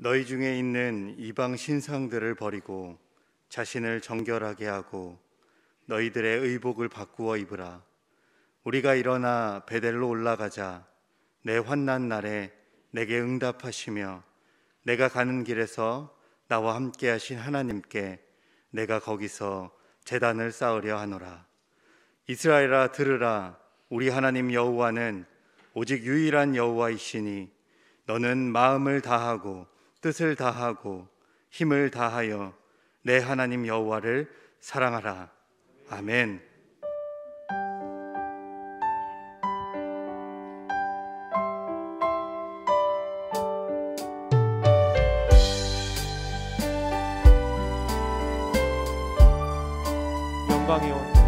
너희 중에 있는 이방 신상들을 버리고 자신을 정결하게 하고 너희들의 의복을 바꾸어 입으라. 우리가 일어나 베델로 올라가자. 내 환난 날에 내게 응답하시며 내가 가는 길에서 나와 함께 하신 하나님께 내가 거기서 제단을 쌓으려 하노라. 이스라엘아 들으라. 우리 하나님 여호와는 오직 유일한 여호와이시니 너는 마음을 다하고 뜻을 다하고 힘을 다하여 내 하나님 여호와를 사랑하라. 아멘. 영광의 왕께,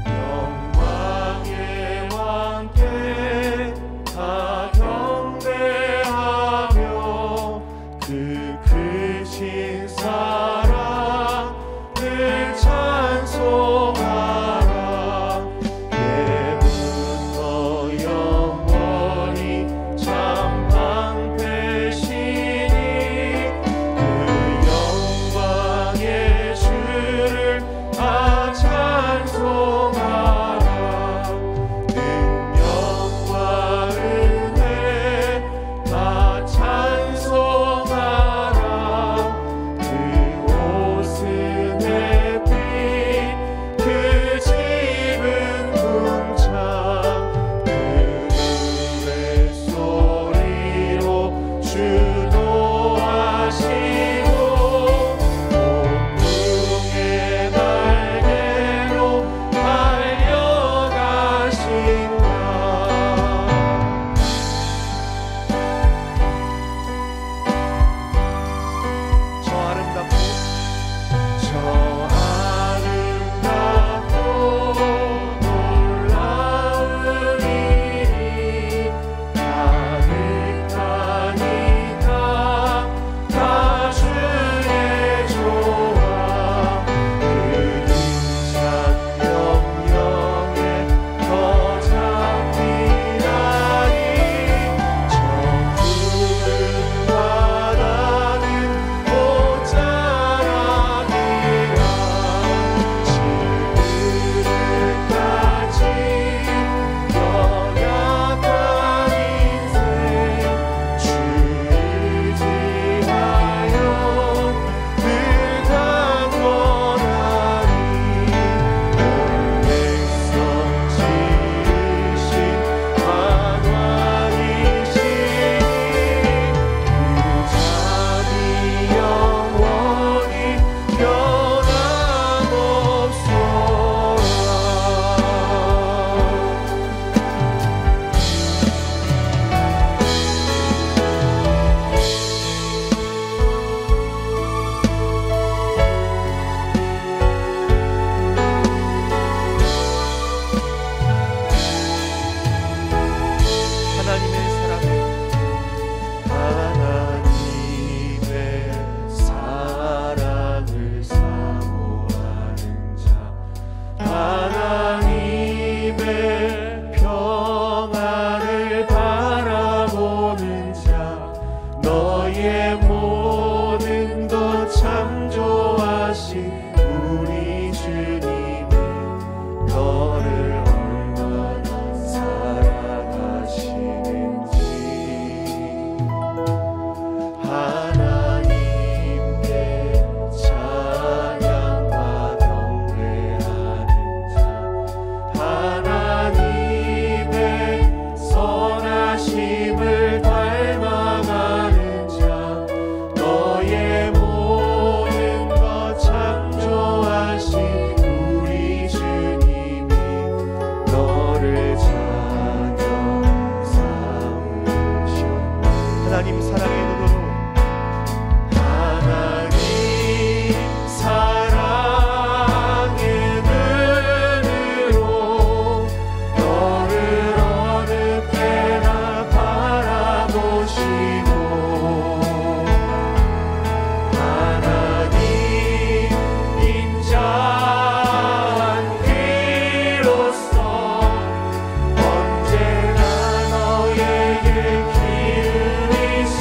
영광의 왕께 다 경배하며 그 크신 사랑을 찬송하라. 예부터 영원히 참 방패시니 그 영광의 주를 다 찬송하라. 능력과 은혜 다 찬송하라. 그 옷은 햇빛 그 집은 궁창 그 노래 소리로 주도하시고 공중의 날개로 달려가신다. 저 아름답고 놀라운 일이 가득하니까 다 주의 조화. 그 힘찬 명령에 더 잡히나니 정부는 바다는 옷자락이라. 질그릇같이 연약한 인생 주를 지하여 늘 강건하리. 온 백성 지으신 관왕이시니 그 자비 영원히 변함없소라. 하나님의 사랑을 사모하는 자, 하나님의 평안을 바라보는 자, 너의 모든 것 창조하신 우리 주님의 너를 얼마나 사랑하시는지 하나님께 찬양과 경배하는 자, 하나님의 선하심을 닮아가는 자, 너의 모든 것 창조하신 우리 주님이 너를 찬양 삼으셨네. 하나님 사랑의 눈으로 하나님 사랑의 눈으로 너를 어느 때나 바라보시고 하나님 인자한 귀로서 언제나 너에게 기울이시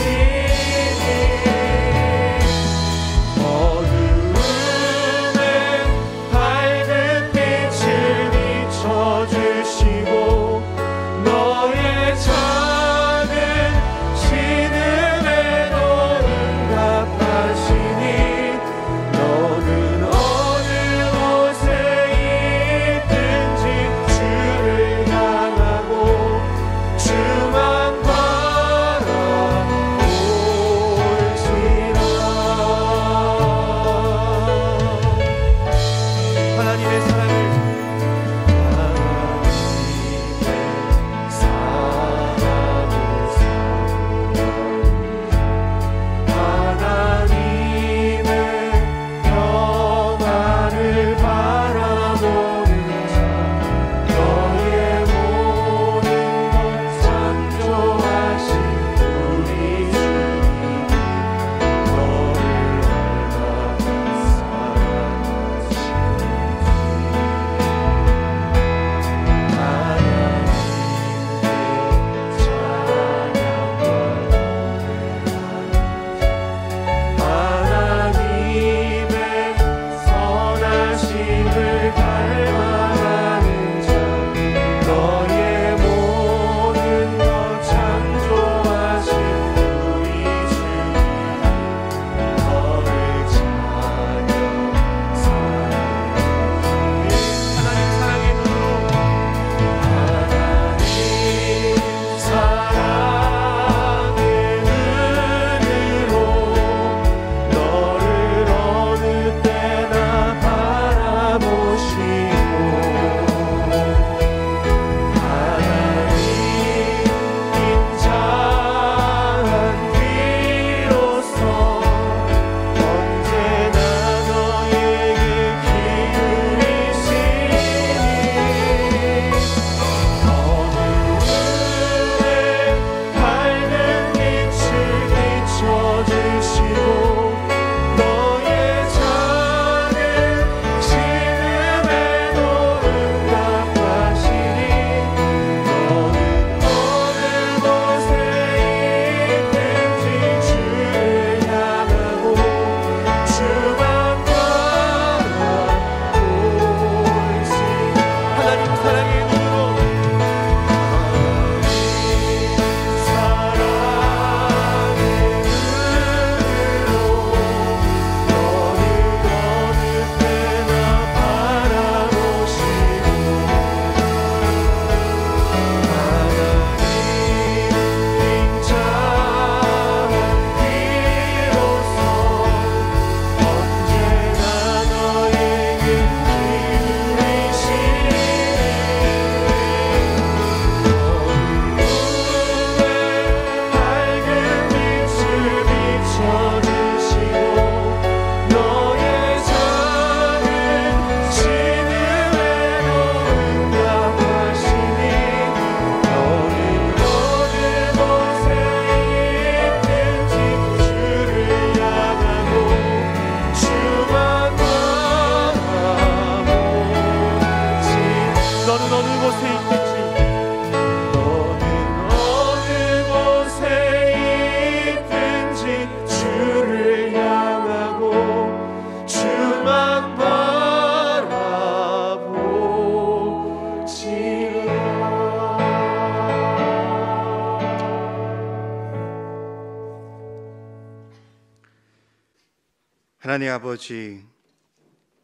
하나님 아버지,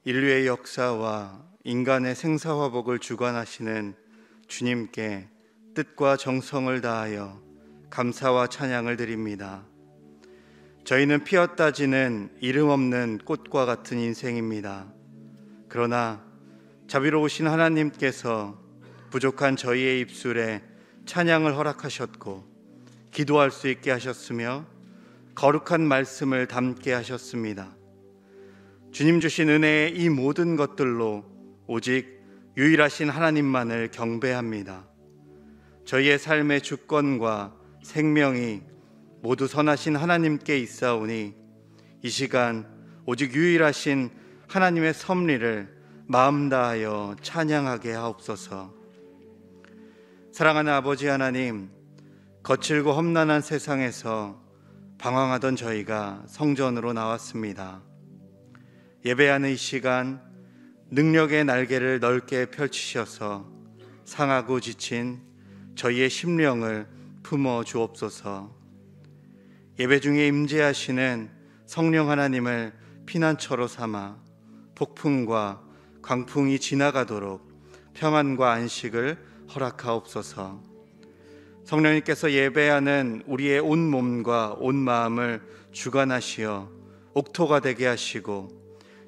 인류의 역사와 인간의 생사화복을 주관하시는 주님께 뜻과 정성을 다하여 감사와 찬양을 드립니다. 저희는 피었다 지는 이름 없는 꽃과 같은 인생입니다. 그러나 자비로우신 하나님께서 부족한 저희의 입술에 찬양을 허락하셨고 기도할 수 있게 하셨으며 거룩한 말씀을 담게 하셨습니다. 주님 주신 은혜의 이 모든 것들로 오직 유일하신 하나님만을 경배합니다. 저희의 삶의 주권과 생명이 모두 선하신 하나님께 있사오니 이 시간 오직 유일하신 하나님의 섭리를 마음 다하여 찬양하게 하옵소서. 사랑하는 아버지 하나님, 거칠고 험난한 세상에서 방황하던 저희가 성전으로 나왔습니다. 예배하는 이 시간 능력의 날개를 넓게 펼치셔서 상하고 지친 저희의 심령을 품어 주옵소서. 예배 중에 임재하시는 성령 하나님을 피난처로 삼아 폭풍과 광풍이 지나가도록 평안과 안식을 허락하옵소서. 성령님께서 예배하는 우리의 온 몸과 온 마음을 주관하시어 옥토가 되게 하시고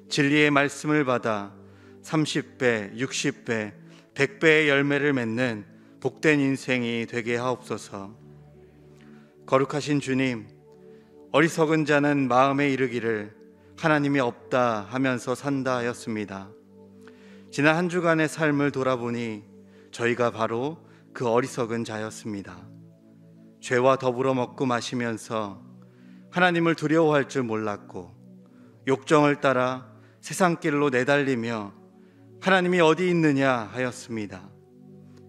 진리의 말씀을 받아 30배, 60배, 100배의 열매를 맺는 복된 인생이 되게 하옵소서. 거룩하신 주님, 어리석은 자는 마음에 이르기를 하나님이 없다 하면서 산다 하였습니다. 지난 한 주간의 삶을 돌아보니 저희가 바로 그 어리석은 자였습니다. 죄와 더불어 먹고 마시면서 하나님을 두려워할 줄 몰랐고 욕정을 따라 세상길로 내달리며 하나님이 어디 있느냐 하였습니다.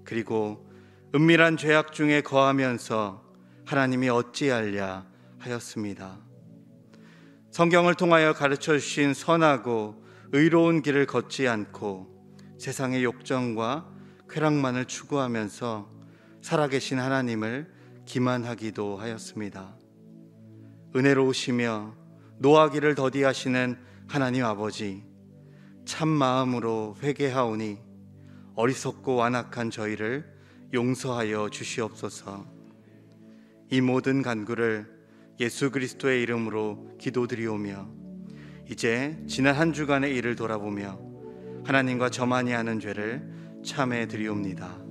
그리고 은밀한 죄악 중에 거하면서 하나님이 어찌하랴 하였습니다. 성경을 통하여 가르쳐 주신 선하고 의로운 길을 걷지 않고 세상의 욕정과 쾌락만을 추구하면서 살아계신 하나님을 기만하기도 하였습니다. 은혜로우시며 노하기를 더디하시는 하나님 아버지, 참 마음으로 회개하오니 어리석고 완악한 저희를 용서하여 주시옵소서. 이 모든 간구를 예수 그리스도의 이름으로 기도드리오며 이제 지난 한 주간의 일을 돌아보며 하나님과 저만이 하는 죄를 참해 드리옵니다.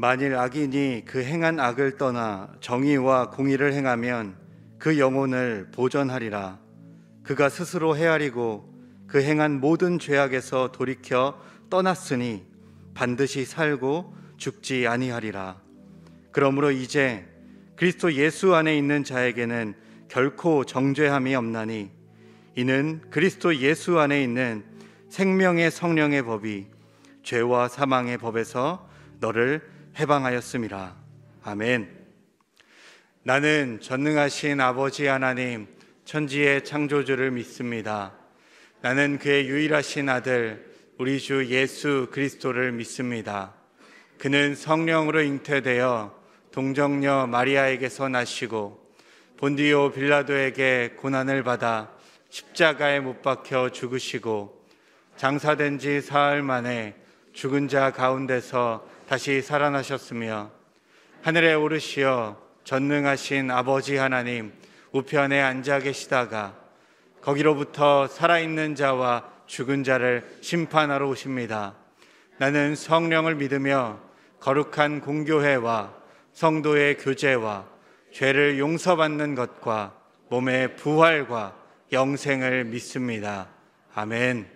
만일 악인이 그 행한 악을 떠나 정의와 공의를 행하면 그 영혼을 보전하리라. 그가 스스로 헤아리고 그 행한 모든 죄악에서 돌이켜 떠났으니 반드시 살고 죽지 아니하리라. 그러므로 이제 그리스도 예수 안에 있는 자에게는 결코 정죄함이 없나니 이는 그리스도 예수 안에 있는 생명의 성령의 법이 죄와 사망의 법에서 너를 해방하였음이라. 아멘. 나는 전능하신 아버지 하나님 천지의 창조주를 믿습니다. 나는 그의 유일하신 아들 우리 주 예수 그리스도를 믿습니다. 그는 성령으로 잉태되어 동정녀 마리아에게서 나시고 본디오 빌라도에게 고난을 받아 십자가에 못 박혀 죽으시고 장사된 지 사흘 만에 죽은 자 가운데서 다시 살아나셨으며 하늘에 오르시어 전능하신 아버지 하나님 우편에 앉아 계시다가 거기로부터 살아있는 자와 죽은 자를 심판하러 오십니다. 나는 성령을 믿으며 거룩한 공교회와 성도의 교제와 죄를 용서받는 것과 몸의 부활과 영생을 믿습니다. 아멘.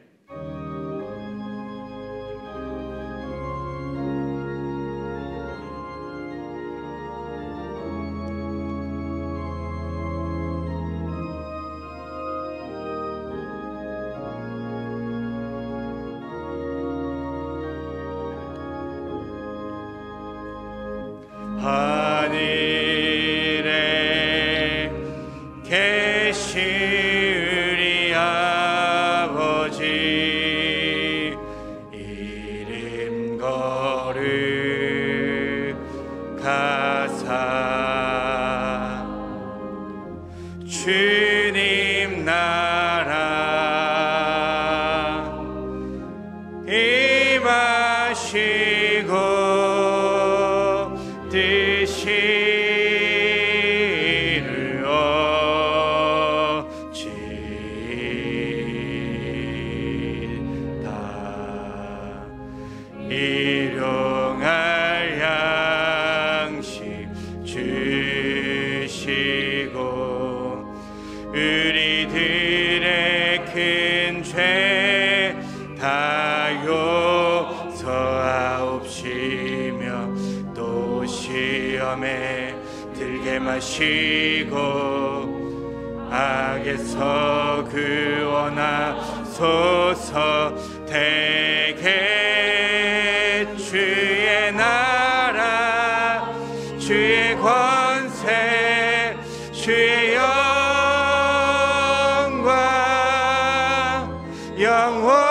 하늘에 계신 우리 아버지 이름 거룩하사 주님 나라 임하시고 뜻이 이루어지다. 일용할 양식 주시고 우리들의 큰 죄 다 용서하옵시며 또 시험에 들게 마시고 악에서 구원하소서. 대개 주의 나라 주의 권세 주의 영광 영원히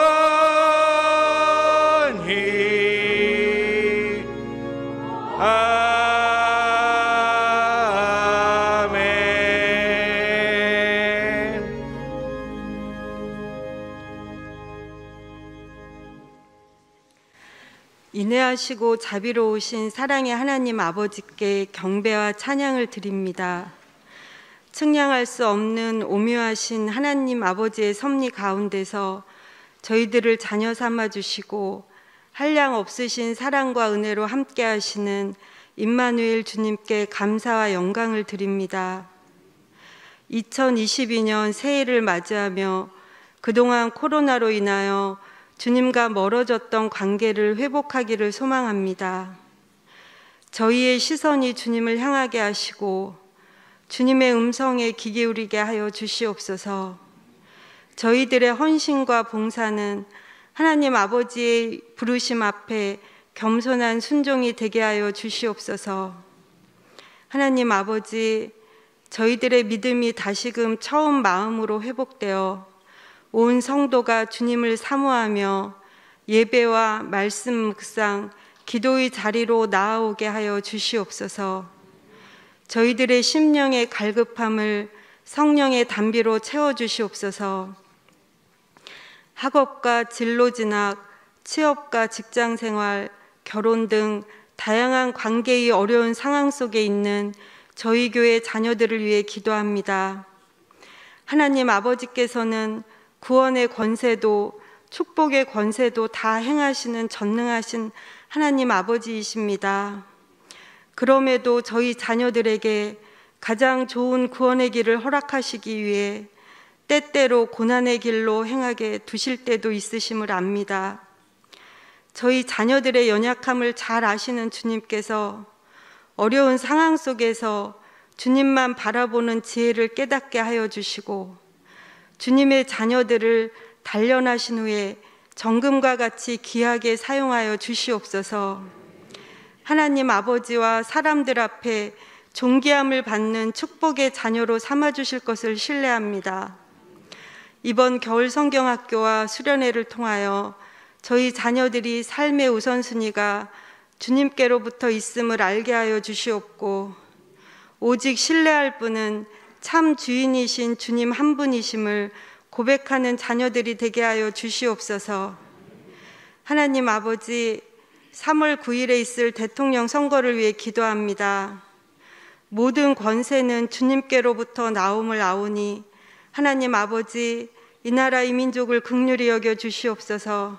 인내하시고 자비로우신 사랑의 하나님 아버지께 경배와 찬양을 드립니다. 측량할 수 없는 오묘하신 하나님 아버지의 섭리 가운데서 저희들을 자녀 삼아 주시고 한량 없으신 사랑과 은혜로 함께 하시는 임마누엘 주님께 감사와 영광을 드립니다. 2022년 새해를 맞이하며 그동안 코로나로 인하여 주님과 멀어졌던 관계를 회복하기를 소망합니다. 저희의 시선이 주님을 향하게 하시고 주님의 음성에 귀 기울이게 하여 주시옵소서. 저희들의 헌신과 봉사는 하나님 아버지의 부르심 앞에 겸손한 순종이 되게 하여 주시옵소서. 하나님 아버지, 저희들의 믿음이 다시금 처음 마음으로 회복되어 온 성도가 주님을 사모하며 예배와 말씀 묵상, 기도의 자리로 나아오게 하여 주시옵소서. 저희들의 심령의 갈급함을 성령의 담비로 채워주시옵소서. 학업과 진로 진학, 취업과 직장생활, 결혼 등 다양한 관계의 어려운 상황 속에 있는 저희 교회 자녀들을 위해 기도합니다. 하나님 아버지께서는 구원의 권세도 축복의 권세도 다 행하시는 전능하신 하나님 아버지이십니다. 그럼에도 저희 자녀들에게 가장 좋은 구원의 길을 허락하시기 위해 때때로 고난의 길로 행하게 두실 때도 있으심을 압니다. 저희 자녀들의 연약함을 잘 아시는 주님께서 어려운 상황 속에서 주님만 바라보는 지혜를 깨닫게 하여 주시고 주님의 자녀들을 단련하신 후에 정금과 같이 귀하게 사용하여 주시옵소서. 하나님 아버지와 사람들 앞에 존귀함을 받는 축복의 자녀로 삼아주실 것을 신뢰합니다. 이번 겨울 성경학교와 수련회를 통하여 저희 자녀들이 삶의 우선순위가 주님께로부터 있음을 알게 하여 주시옵고 오직 신뢰할 분은 참 주인이신 주님 한 분이심을 고백하는 자녀들이 되게 하여 주시옵소서. 하나님 아버지, 3월 9일에 있을 대통령 선거를 위해 기도합니다. 모든 권세는 주님께로부터 나옴을 아오니 하나님 아버지, 이 나라 이 민족을 긍휼히 여겨 주시옵소서.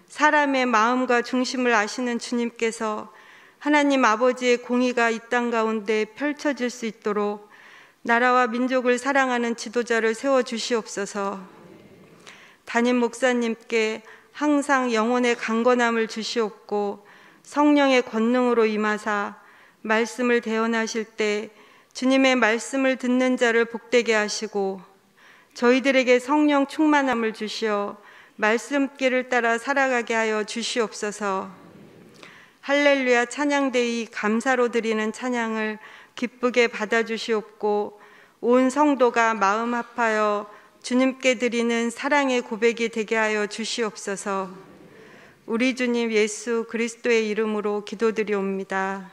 사람의 마음과 중심을 아시는 주님께서 하나님 아버지의 공의가 이 땅 가운데 펼쳐질 수 있도록 나라와 민족을 사랑하는 지도자를 세워주시옵소서. 담임 목사님께 항상 영혼의 강건함을 주시옵고 성령의 권능으로 임하사 말씀을 대언하실 때 주님의 말씀을 듣는 자를 복되게 하시고 저희들에게 성령 충만함을 주시어 말씀길을 따라 살아가게 하여 주시옵소서. 할렐루야 찬양대의 감사로 드리는 찬양을 기쁘게 받아주시옵고 온 성도가 마음 합하여 주님께 드리는 사랑의 고백이 되게 하여 주시옵소서. 우리 주님 예수 그리스도의 이름으로 기도드리옵니다.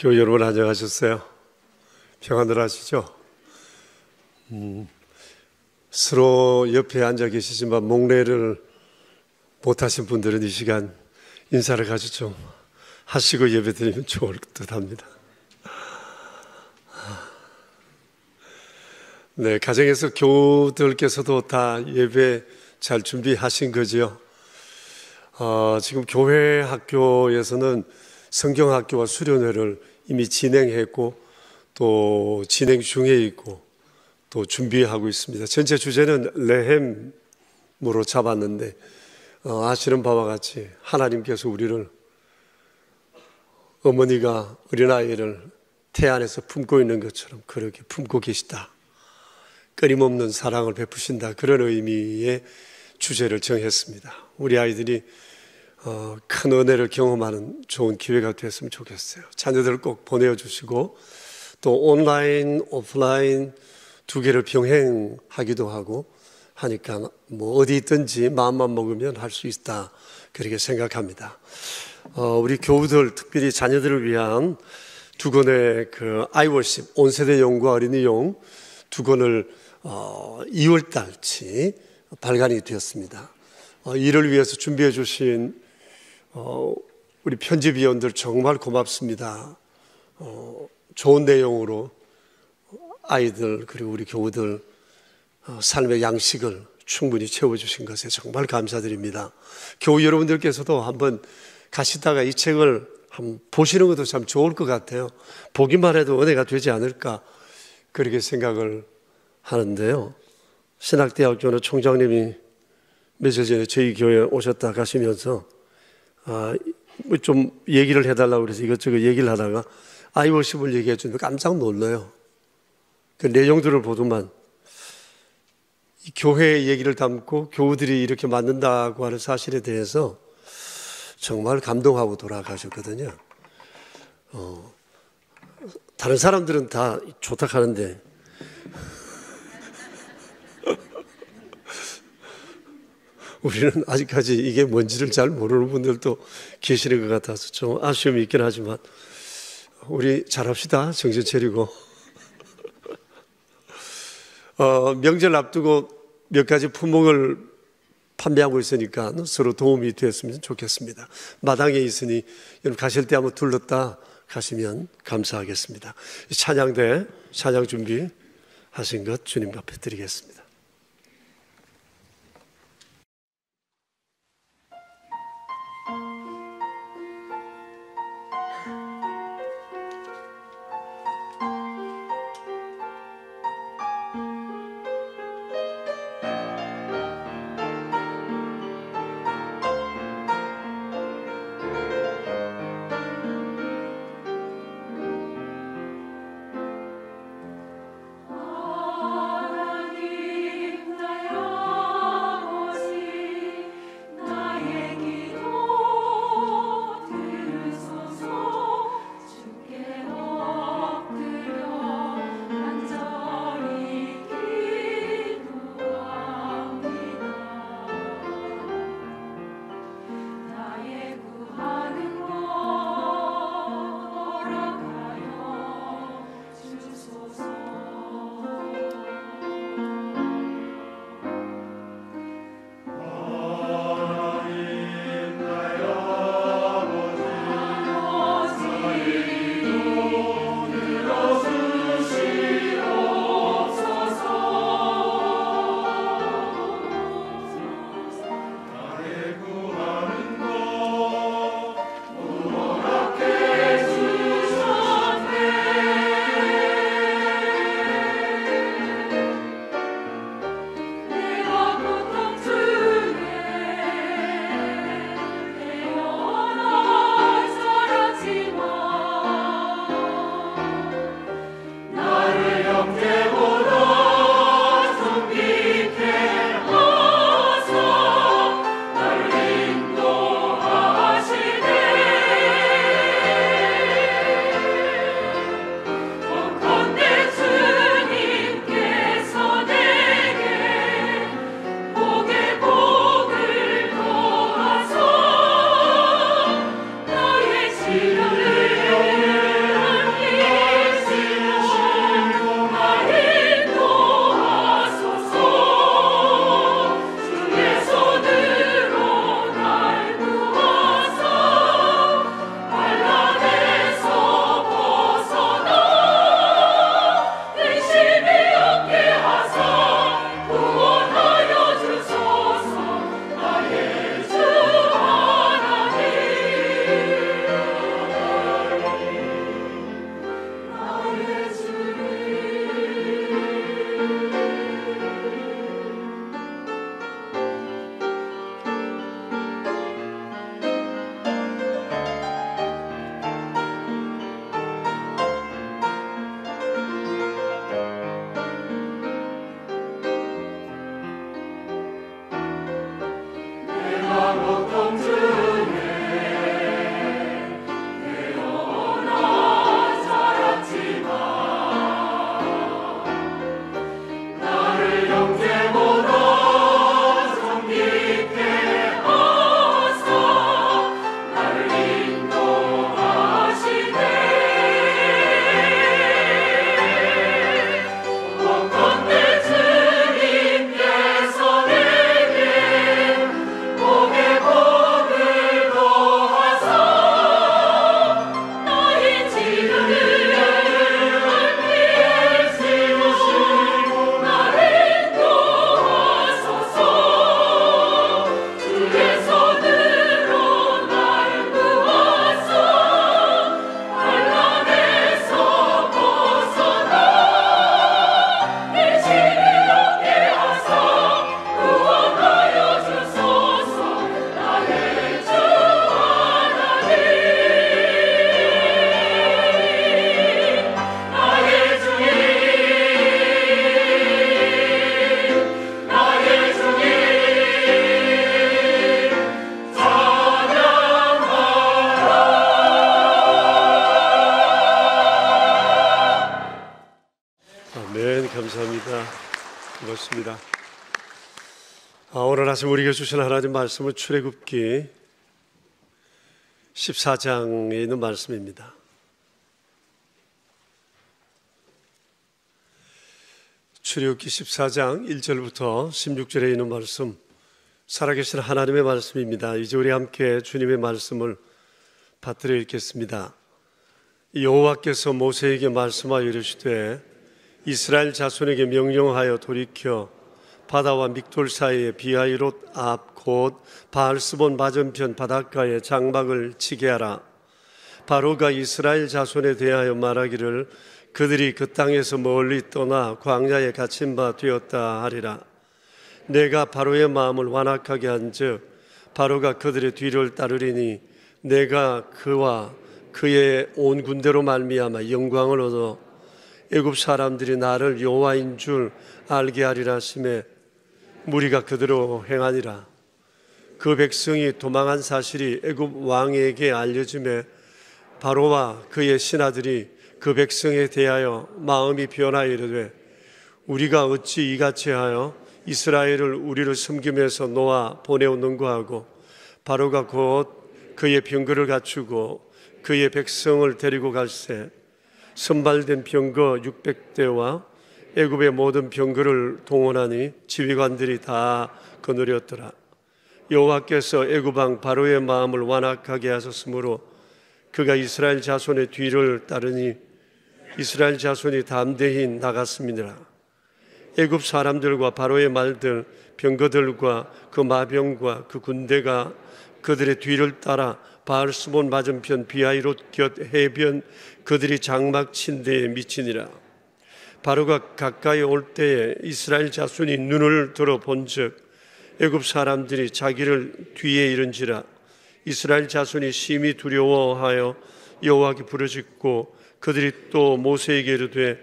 교회 여러분 안녕하셨어요? 평안들 하시죠? 서로 옆에 앉아 계시지만 목례를 못하신 분들은 이 시간 인사를 같이 좀 하시고 예배드리면 좋을 듯 합니다. 네, 가정에서 교우들께서도 다 예배 잘 준비하신 거죠? 지금 교회 학교에서는 성경학교와 수련회를 이미 진행했고 또 진행 중에 있고 또 준비하고 있습니다. 전체 주제는 레헴으로 잡았는데 아시는 바와 같이 하나님께서 우리를 어머니가 어린아이를 태 안에서 품고 있는 것처럼 그렇게 품고 계시다. 끊임없는 사랑을 베푸신다. 그런 의미의 주제를 정했습니다. 우리 아이들이 큰 은혜를 경험하는 좋은 기회가 됐으면 좋겠어요. 자녀들 꼭 보내주시고 또 온라인, 오프라인 두 개를 병행하기도 하고 하니까 뭐 어디 있든지 마음만 먹으면 할 수 있다 그렇게 생각합니다. 우리 교우들 특별히 자녀들을 위한 두 권의 그 아이워십 온세대 용과 어린이 용 두 권을 2월 달치 발간이 되었습니다. 이를 위해서 준비해 주신 우리 편집위원들 정말 고맙습니다. 좋은 내용으로 아이들 그리고 우리 교우들 삶의 양식을 충분히 채워주신 것에 정말 감사드립니다. 교우 여러분들께서도 한번 가시다가 이 책을 한번 보시는 것도 참 좋을 것 같아요. 보기만 해도 은혜가 되지 않을까 그렇게 생각을 하는데요. 신학대학교는 총장님이 며칠 전에 저희 교회에 오셨다 가시면서 좀 얘기를 해달라고 그래서 이것저것 얘기를 하다가 아이워십을 얘기해 주면 깜짝 놀라요. 그 내용들을 보더만 이 교회의 얘기를 담고 교우들이 이렇게 만든다고 하는 사실에 대해서 정말 감동하고 돌아가셨거든요. 다른 사람들은 다 좋다 하는데 우리는 아직까지 이게 뭔지를 잘 모르는 분들도 계시는 것 같아서 좀 아쉬움이 있긴 하지만 우리 잘합시다. 정신 차리고. 명절 앞두고 몇 가지 품목을 판매하고 있으니까 서로 도움이 되었으면 좋겠습니다. 마당에 있으니 여러분 가실 때 한번 둘렀다 가시면 감사하겠습니다. 찬양대 찬양 준비하신 것 주님 앞에 드리겠습니다. 하나님 고맙습니다. 오늘 아침 우리에게 주신 하나님 말씀은 출애굽기 14장에 있는 말씀입니다. 출애굽기 14장 1절부터 16절에 있는 말씀, 살아계신 하나님의 말씀입니다. 이제 우리 함께 주님의 말씀을 받들어 읽겠습니다. 여호와께서 모세에게 말씀하여 이르시되 이스라엘 자손에게 명령하여 돌이켜 바다와 믹돌 사이에 비하이롯 앞 곧 바알스본 맞은편 바닷가에 장막을 치게 하라. 바로가 이스라엘 자손에 대하여 말하기를 그들이 그 땅에서 멀리 떠나 광야에 갇힌 바 되었다 하리라. 내가 바로의 마음을 완악하게 한즉 바로가 그들의 뒤를 따르리니 내가 그와 그의 온 군대로 말미암아 영광을 얻어 애굽 사람들이 나를 여호와인 줄 알게 하리라 하시매 무리가 그대로 행하니라. 그 백성이 도망한 사실이 애굽 왕에게 알려지매 바로와 그의 신하들이 그 백성에 대하여 마음이 변하여 이르되 우리가 어찌 이같이 하여 이스라엘을 우리를 섬김에서 놓아 보내었는가 하고 바로가 곧 그의 병거를 갖추고 그의 백성을 데리고 갈새 선발된 병거 600대와 애굽의 모든 병거를 동원하니 지휘관들이 다 거느렸더라. 여호와께서 애굽 왕 바로의 마음을 완악하게 하셨으므로 그가 이스라엘 자손의 뒤를 따르니 이스라엘 자손이 담대히 나갔습니다. 애굽 사람들과 바로의 말들, 병거들과 그 마병과 그 군대가 그들의 뒤를 따라 바알스본 맞은편 비하이롯 곁 해변 그들이 장막 친 데에 미치니라. 바로가 가까이 올 때에 이스라엘 자손이 눈을 들어 본즉 애굽 사람들이 자기를 뒤에 이른지라. 이스라엘 자손이 심히 두려워하여 여호와께 부르짖고 그들이 또 모세에게 이르되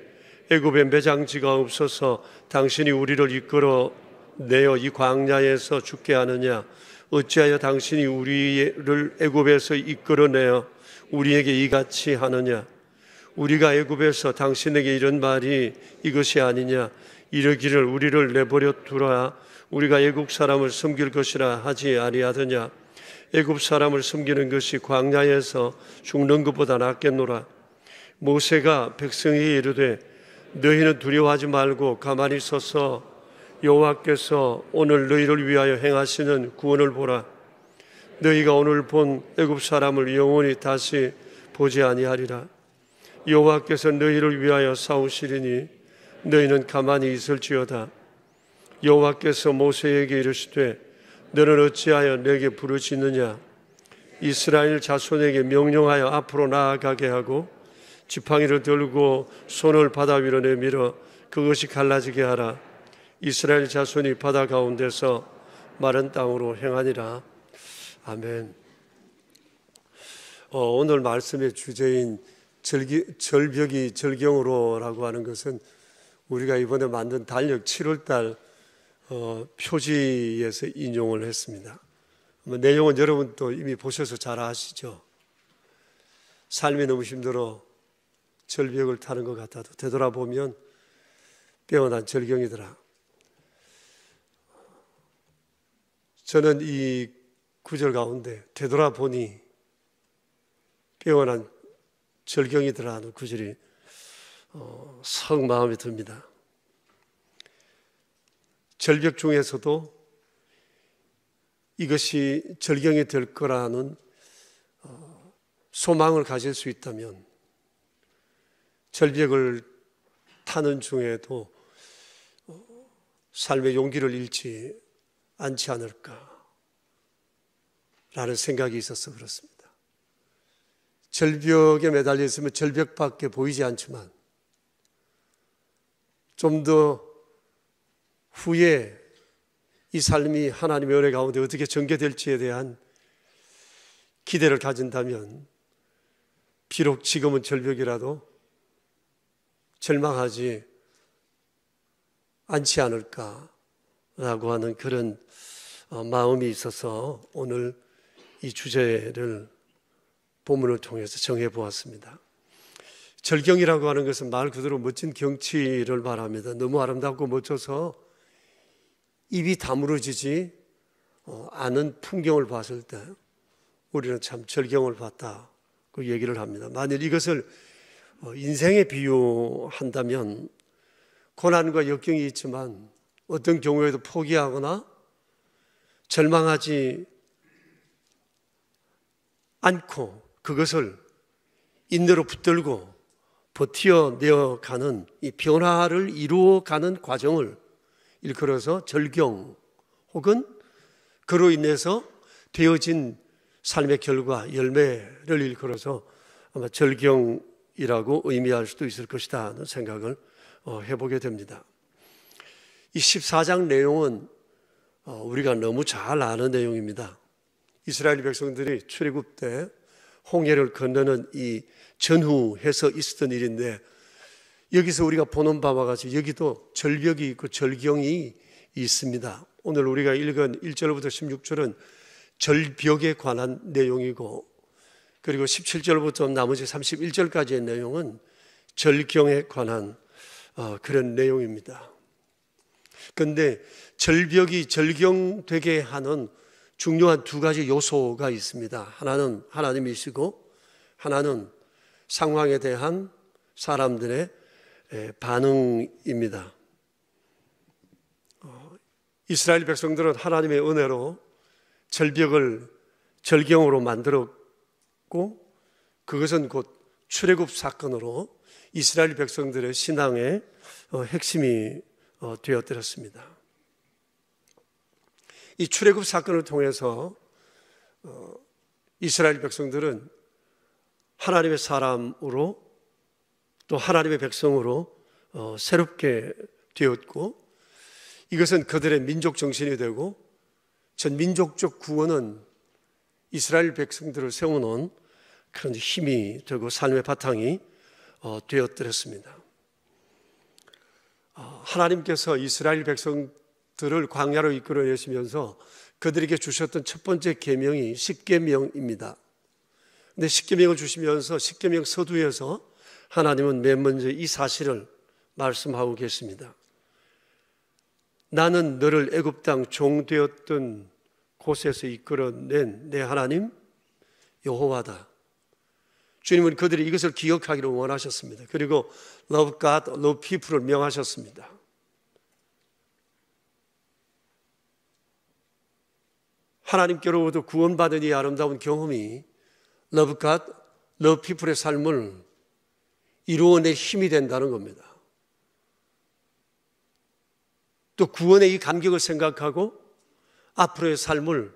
애굽에 매장지가 없어서 당신이 우리를 이끌어 내어 이 광야에서 죽게 하느냐? 어찌하여 당신이 우리를 애굽에서 이끌어내어 우리에게 이같이 하느냐? 우리가 애굽에서 당신에게 이런 말이 이것이 아니냐? 이르기를 우리를 내버려 두라. 우리가 애굽 사람을 섬길 것이라 하지 아니하더냐? 애굽 사람을 섬기는 것이 광야에서 죽는 것보다 낫겠노라. 모세가 백성에게 이르되 너희는 두려워하지 말고 가만히 서서 여호와께서 오늘 너희를 위하여 행하시는 구원을 보라. 너희가 오늘 본 애굽 사람을 영원히 다시 보지 아니하리라. 여호와께서 너희를 위하여 싸우시리니 너희는 가만히 있을지어다. 여호와께서 모세에게 이르시되 너는 어찌하여 내게 부르짖느냐? 이스라엘 자손에게 명령하여 앞으로 나아가게 하고 지팡이를 들고 손을 바다 위로 내밀어 그것이 갈라지게 하라. 이스라엘 자손이 바다 가운데서 마른 땅으로 행하니라. 아멘. 오늘 말씀의 주제인 절벽이 절경으로라고 하는 것은 우리가 이번에 만든 달력 7월달 표지에서 인용을 했습니다. 내용은 여러분도 이미 보셔서 잘 아시죠? 삶이 너무 힘들어 절벽을 타는 것 같아도 되돌아보면 빼어난 절경이더라. 저는 이 구절 가운데 되돌아보니 빼어난 절경이더라 하는 구절이 썩 마음에 듭니다. 절벽 중에서도 이것이 절경이 될 거라는 소망을 가질 수 있다면 절벽을 타는 중에도 삶의 용기를 잃지 않지 않을까라는 생각이 있어서 그렇습니다. 절벽에 매달려 있으면 절벽밖에 보이지 않지만 좀 더 후에 이 삶이 하나님의 은혜 가운데 어떻게 전개될지에 대한 기대를 가진다면 비록 지금은 절벽이라도 절망하지 않지 않을까라고 하는 그런 마음이 있어서 오늘 이 주제를 본문을 통해서 정해보았습니다. 절경이라고 하는 것은 말 그대로 멋진 경치를 말합니다. 너무 아름답고 멋져서 입이 다물어지지 않은 풍경을 봤을 때 우리는 참 절경을 봤다, 그 얘기를 합니다. 만일 이것을 인생에 비유한다면 고난과 역경이 있지만 어떤 경우에도 포기하거나 절망하지 않고 그것을 인내로 붙들고 버텨내어가는 이 변화를 이루어가는 과정을 일컬어서 절경, 혹은 그로 인해서 되어진 삶의 결과, 열매를 일컬어서 아마 절경이라고 의미할 수도 있을 것이다 하는 생각을 해보게 됩니다. 이 14장 내용은 우리가 너무 잘 아는 내용입니다. 이스라엘 백성들이 출애굽 때 홍해를 건너는 이 전후해서 있었던 일인데, 여기서 우리가 보는 바와 같이 여기도 절벽이 있고 절경이 있습니다. 오늘 우리가 읽은 1절부터 16절은 절벽에 관한 내용이고, 그리고 17절부터 나머지 31절까지의 내용은 절경에 관한 그런 내용입니다. 그런데 절벽이 절경되게 하는 중요한 두 가지 요소가 있습니다. 하나는 하나님이시고, 하나는 상황에 대한 사람들의 반응입니다. 이스라엘 백성들은 하나님의 은혜로 절벽을 절경으로 만들었고, 그것은 곧 출애굽 사건으로 이스라엘 백성들의 신앙의 핵심이 되어들었습니다. 이 출애굽 사건을 통해서 이스라엘 백성들은 하나님의 사람으로 또 하나님의 백성으로 새롭게 되었고, 이것은 그들의 민족 정신이 되고 전 민족적 구원은 이스라엘 백성들을 세워놓은 큰 힘이 되고 삶의 바탕이 되었더랬습니다. 하나님께서 이스라엘 백성들을 광야로 이끌어내시면서 그들에게 주셨던 첫 번째 계명이 십계명입니다. 근데 십계명을 주시면서 십계명 서두에서 하나님은 맨 먼저 이 사실을 말씀하고 계십니다. 나는 너를 애굽 땅 종되었던 곳에서 이끌어낸 내 하나님 여호와다. 주님은 그들이 이것을 기억하기를 원하셨습니다. 그리고 Love God, Love People을 명하셨습니다. 하나님께로부터 구원받은 이 아름다운 경험이 Love God, Love People의 삶을 이루어낼 힘이 된다는 겁니다. 또 구원의 이 감격을 생각하고 앞으로의 삶을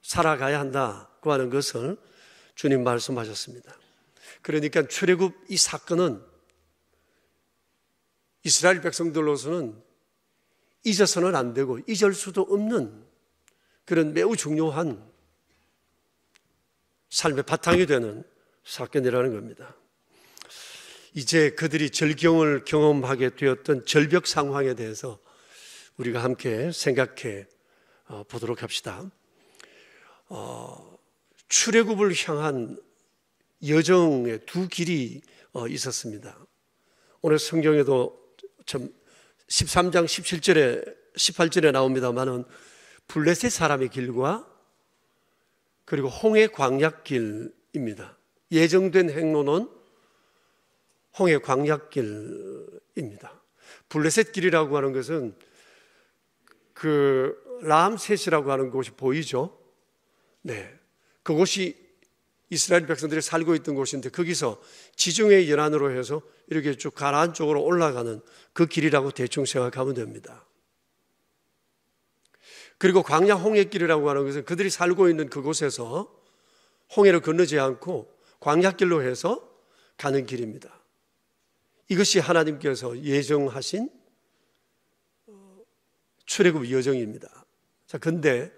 살아가야 한다고 하는 것을 주님 말씀하셨습니다. 그러니까 출애굽 이 사건은 이스라엘 백성들로서는 잊어서는 안 되고 잊을 수도 없는 그런 매우 중요한 삶의 바탕이 되는 사건이라는 겁니다. 이제 그들이 절경을 경험하게 되었던 절벽 상황에 대해서 우리가 함께 생각해 보도록 합시다. 출애굽을 향한 여정의 두 길이 있었습니다. 오늘 성경에도 13장 17절에 18절에 나옵니다만은 블레셋 사람의 길과 그리고 홍해 광야길입니다. 예정된 행로는 홍해 광야길입니다. 블레셋 길이라고 하는 것은 그 람셋이라고 하는 곳이 보이죠? 네, 그곳이 이스라엘 백성들이 살고 있던 곳인데 거기서 지중해 연안으로 해서 이렇게 쭉 가나안 쪽으로 올라가는 그 길이라고 대충 생각하면 됩니다. 그리고 광야 홍해길이라고 하는 것은 그들이 살고 있는 그곳에서 홍해를 건너지 않고 광야길로 해서 가는 길입니다. 이것이 하나님께서 예정하신 출애굽 여정입니다. 자, 근데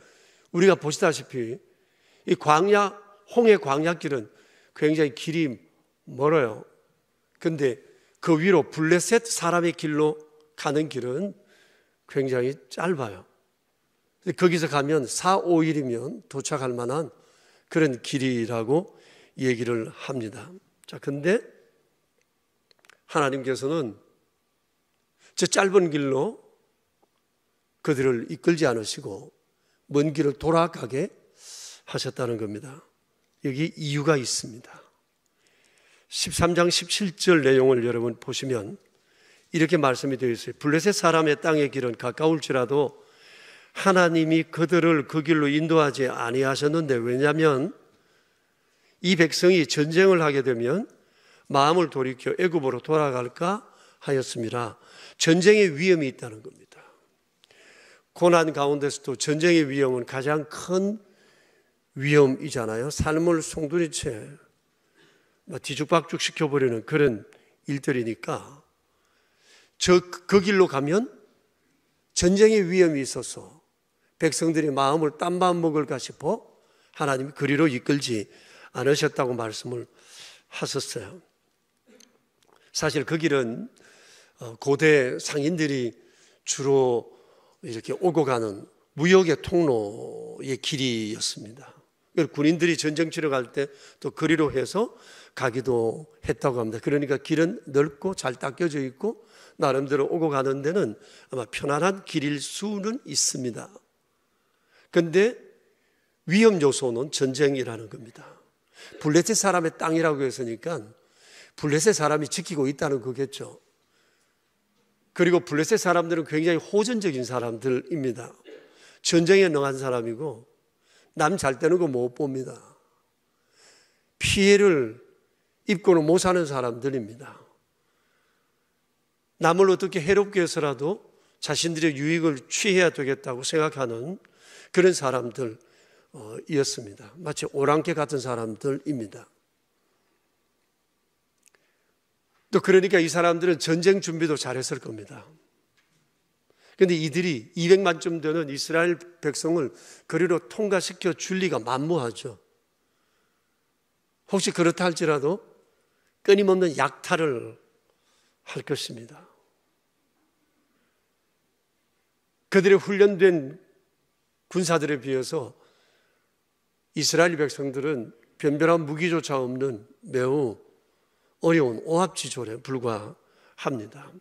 우리가 보시다시피 이 홍해 광야길은 굉장히 길이 멀어요. 근데 그 위로 블레셋 사람의 길로 가는 길은 굉장히 짧아요. 거기서 가면 4, 5일이면 도착할 만한 그런 길이라고 얘기를 합니다. 자, 근데 하나님께서는 저 짧은 길로 그들을 이끌지 않으시고 먼 길을 돌아가게 하셨다는 겁니다. 여기 이유가 있습니다. 13장 17절 내용을 여러분 보시면 이렇게 말씀이 되어 있어요. 블레셋 사람의 땅의 길은 가까울지라도 하나님이 그들을 그 길로 인도하지 아니하셨는데, 왜냐하면 이 백성이 전쟁을 하게 되면 마음을 돌이켜 애굽으로 돌아갈까 하였습니다. 전쟁의 위험이 있다는 겁니다. 고난 가운데서도 전쟁의 위험은 가장 큰 위험이잖아요. 삶을 송두리째 뒤죽박죽 시켜버리는 그런 일들이니까 그 길로 가면 전쟁의 위험이 있어서 백성들이 마음을 딴마음 먹을까 싶어 하나님이 그리로 이끌지 않으셨다고 말씀을 하셨어요. 사실 그 길은 고대 상인들이 주로 이렇게 오고 가는 무역의 통로의 길이었습니다. 군인들이 전쟁 치러 갈 때 또 그리로 해서 가기도 했다고 합니다. 그러니까 길은 넓고 잘 닦여져 있고 나름대로 오고 가는 데는 아마 편안한 길일 수는 있습니다. 그런데 위험 요소는 전쟁이라는 겁니다. 블레셋 사람의 땅이라고 했으니까 블레셋 사람이 지키고 있다는 거겠죠. 그리고 블레셋 사람들은 굉장히 호전적인 사람들입니다. 전쟁에 능한 사람이고 남 잘 되는 거 못 봅니다. 피해를 입고는 못 사는 사람들입니다. 남을 어떻게 해롭게 해서라도 자신들의 유익을 취해야 되겠다고 생각하는 그런 사람들이었습니다. 마치 오랑캐 같은 사람들입니다. 또 그러니까 이 사람들은 전쟁 준비도 잘했을 겁니다. 그런데 이들이 200만쯤 되는 이스라엘 백성을 그리로 통과시켜 줄 리가 만무하죠. 혹시 그렇다 할지라도 끊임없는 약탈을 할 것입니다. 그들의 훈련된 군사들에 비해서 이스라엘 백성들은 변변한 무기조차 없는 매우 어려운 오합지졸에 불과합니다.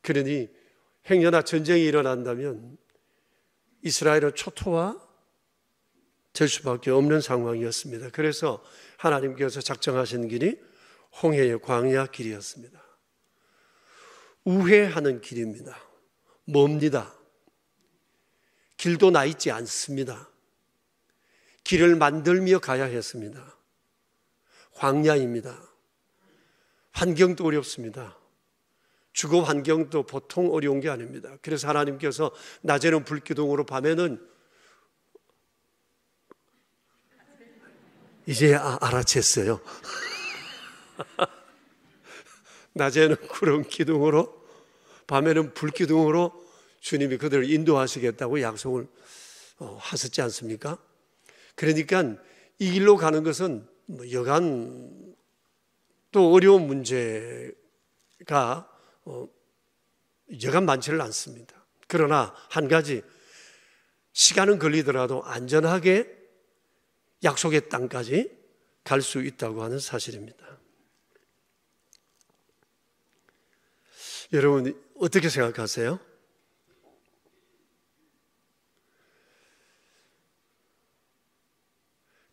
그러니 행여나 전쟁이 일어난다면 이스라엘은 초토화 될 수밖에 없는 상황이었습니다. 그래서 하나님께서 작정하신 길이 홍해의 광야 길이었습니다. 우회하는 길입니다. 멉니다. 길도 나 있지 않습니다. 길을 만들며 가야 했습니다. 광야입니다. 환경도 어렵습니다. 주거 환경도 보통 어려운 게 아닙니다. 그래서 하나님께서 낮에는 불기둥으로, 밤에는 이제 알아챘어요. 낮에는 구름 기둥으로, 밤에는 불기둥으로 주님이 그들을 인도하시겠다고 약속을 하셨지 않습니까? 그러니까 이 길로 가는 것은 여간 또 어려운 문제가 여간 많지는 않습니다. 그러나 한 가지, 시간은 걸리더라도 안전하게 약속의 땅까지 갈 수 있다고 하는 사실입니다. 여러분 어떻게 생각하세요?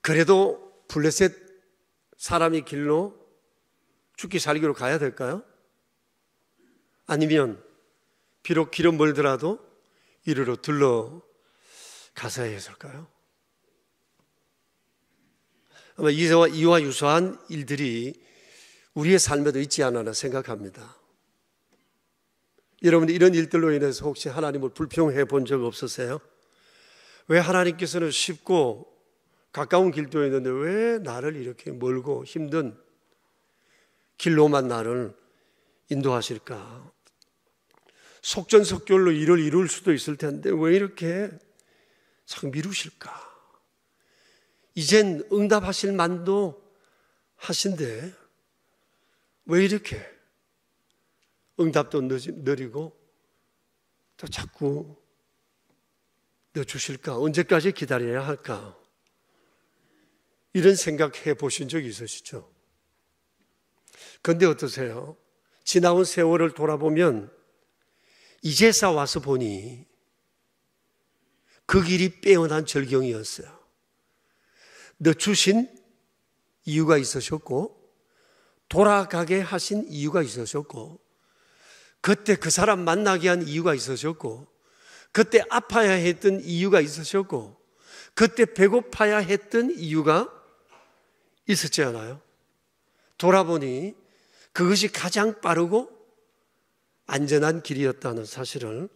그래도 블레셋 사람이 길로 죽기 살기로 가야 될까요? 아니면 비록 길은 멀더라도 이리로 들러가서야 했을까요? 아마 이와 유사한 일들이 우리의 삶에도 있지 않나 생각합니다. 여러분 이런 일들로 인해서 혹시 하나님을 불평해 본 적 없으세요? 왜 하나님께서는 쉽고 가까운 길도 있는데 왜 나를 이렇게 멀고 힘든 길로만 나를 인도하실까? 속전속결로 일을 이룰 수도 있을 텐데 왜 이렇게 자꾸 미루실까? 이젠 응답하실 만도 하신데 왜 이렇게 응답도 느리고 또 자꾸 늦추실까? 언제까지 기다려야 할까? 이런 생각해 보신 적이 있으시죠? 그런데 어떠세요? 지나온 세월을 돌아보면 이제서 와서 보니 그 길이 빼어난 절경이었어요. 늦추신 이유가 있으셨고 돌아가게 하신 이유가 있으셨고 그때 그 사람 만나게 한 이유가 있으셨고 그때 아파야 했던 이유가 있으셨고 그때 배고파야 했던 이유가 있었지 않아요? 돌아보니 그것이 가장 빠르고 안전한 길이었다는 사실을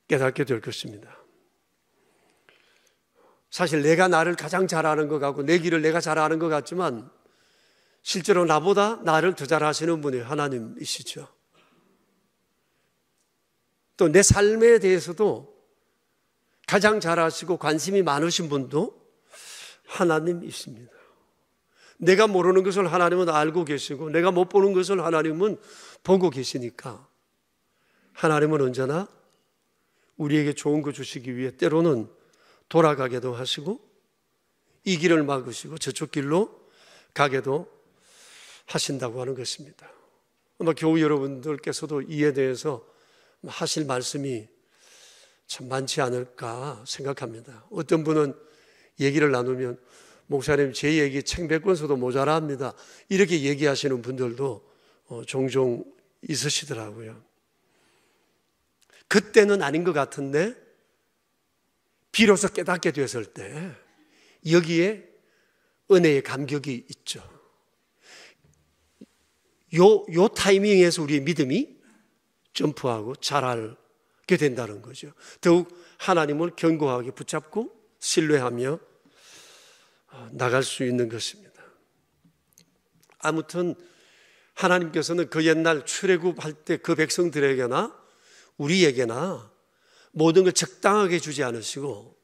깨닫게 될 것입니다. 사실 내가 나를 가장 잘 아는 것 같고 내 길을 내가 잘 아는 것 같지만 실제로 나보다 나를 더 잘 아시는 분이 하나님이시죠. 또 내 삶에 대해서도 가장 잘 아시고 관심이 많으신 분도 하나님이십니다. 내가 모르는 것을 하나님은 알고 계시고 내가 못 보는 것을 하나님은 보고 계시니까 하나님은 언제나 우리에게 좋은 거 주시기 위해 때로는 돌아가게도 하시고 이 길을 막으시고 저쪽 길로 가게도 하신다고 하는 것입니다. 아마 교우 여러분들께서도 이에 대해서 하실 말씀이 참 많지 않을까 생각합니다. 어떤 분은 얘기를 나누면 목사님 제 얘기 책 100권 써도 모자랍니다 이렇게 얘기하시는 분들도 종종 있으시더라고요. 그때는 아닌 것 같은데 비로소 깨닫게 됐을 때 여기에 은혜의 감격이 있죠. 요 타이밍에서 우리의 믿음이 점프하고 자라게 된다는 거죠. 더욱 하나님을 견고하게 붙잡고 신뢰하며 나갈 수 있는 것입니다. 아무튼 하나님께서는 그 옛날 출애굽할 때 그 백성들에게나 우리에게나 모든 걸 적당하게 주지 않으시고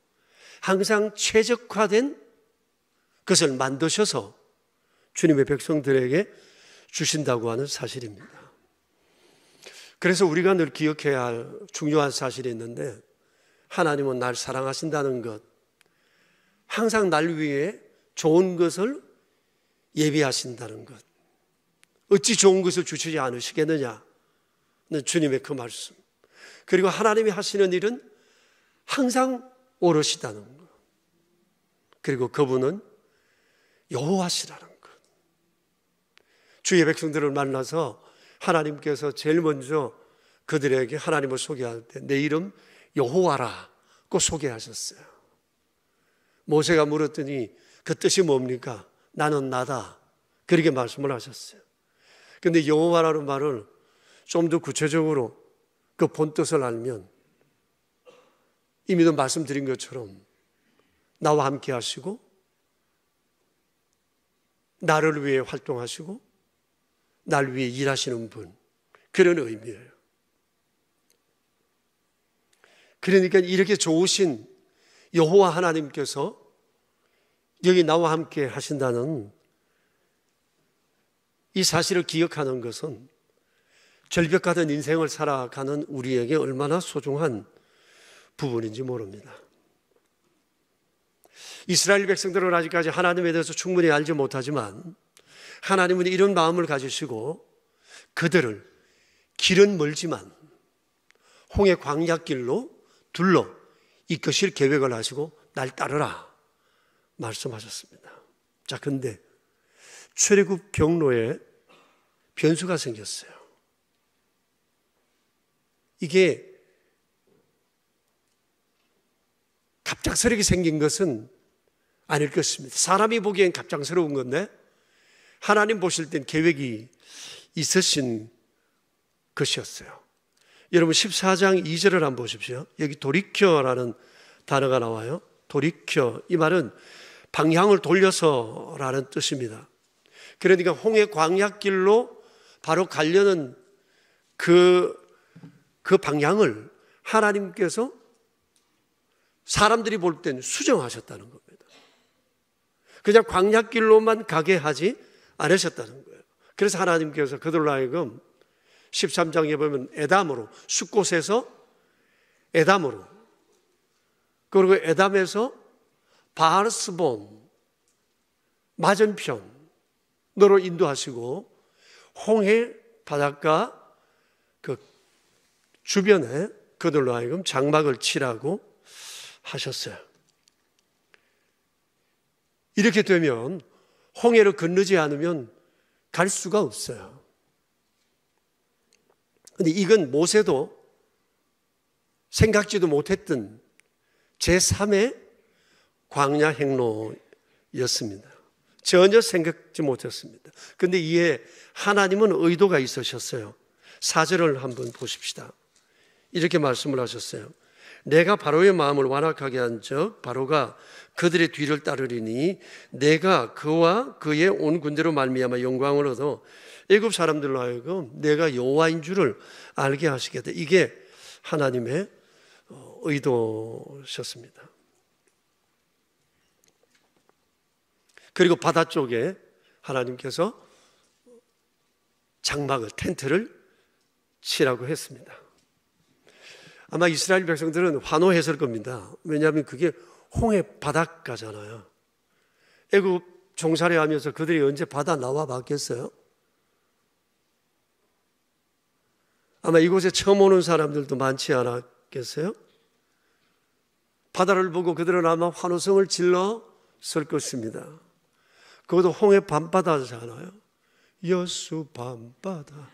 항상 최적화된 것을 만드셔서 주님의 백성들에게 주신다고 하는 사실입니다. 그래서 우리가 늘 기억해야 할 중요한 사실이 있는데 하나님은 날 사랑하신다는 것, 항상 날 위해 좋은 것을 예비하신다는 것, 어찌 좋은 것을 주시지 않으시겠느냐는 주님의 그 말씀, 그리고 하나님이 하시는 일은 항상 옳으시다는 것, 그리고 그분은 여호와시라는 것. 주의 백성들을 만나서 하나님께서 제일 먼저 그들에게 하나님을 소개할 때 내 이름 여호와라고 소개하셨어요. 모세가 물었더니 그 뜻이 뭡니까? 나는 나다, 그렇게 말씀을 하셨어요. 그런데 여호와라는 말을 좀 더 구체적으로 그 본뜻을 알면 이미도 말씀드린 것처럼 나와 함께 하시고 나를 위해 활동하시고 날 위해 일하시는 분, 그런 의미예요. 그러니까 이렇게 좋으신 여호와 하나님께서 여기 나와 함께 하신다는 이 사실을 기억하는 것은 절벽가던 인생을 살아가는 우리에게 얼마나 소중한 부분인지 모릅니다. 이스라엘 백성들은 아직까지 하나님에 대해서 충분히 알지 못하지만 하나님은 이런 마음을 가지시고 그들을 길은 멀지만 홍해 광야길로 둘러 이끄실 계획을 하시고 날 따르라 말씀하셨습니다. 자, 근데 출애굽 경로에 변수가 생겼어요. 이게 갑작스럽게 생긴 것은 아닐 것입니다. 사람이 보기엔 갑작스러운 건데 하나님 보실 땐 계획이 있으신 것이었어요. 여러분 14장 2절을 한번 보십시오. 여기 돌이켜라는 단어가 나와요. 돌이켜, 이 말은 방향을 돌려서라는 뜻입니다. 그러니까 홍해 광야길로 바로 가려는 그 방향을 하나님께서 사람들이 볼 때는 수정하셨다는 겁니다. 그냥 광야길로만 가게 하지 않으셨다는 거예요. 그래서 하나님께서 그들로 하여금 13장에 보면 에담으로, 숫곳에서 에담으로, 그리고 에담에서 바알스본 맞은편으로 인도하시고 홍해 바닷가 그 주변에 그들로 하여금 장막을 치라고 하셨어요. 이렇게 되면 홍해를 건너지 않으면 갈 수가 없어요. 그런데 이건 모세도 생각지도 못했던 제3의 광야 행로였습니다. 전혀 생각지 못했습니다. 그런데 이에 하나님은 의도가 있으셨어요. 4절을 한번 보십시다. 이렇게 말씀을 하셨어요. 내가 바로의 마음을 완악하게 한 적 바로가 그들의 뒤를 따르리니 내가 그와 그의 온 군대로 말미암아 영광을 얻어 애굽 사람들로 하여금 내가 여호와인 줄을 알게 하시겠다. 이게 하나님의 의도셨습니다. 그리고 바다 쪽에 하나님께서 장막을, 텐트를 치라고 했습니다. 아마 이스라엘 백성들은 환호했을 겁니다. 왜냐하면 그게 홍해 바닷가잖아요. 애굽 종살이 하면서 그들이 언제 바다 나와 봤겠어요? 아마 이곳에 처음 오는 사람들도 많지 않았겠어요? 바다를 보고 그들은 아마 환호성을 질렀을 것입니다. 그것도 홍해 밤바다잖아요. 여수 밤바다,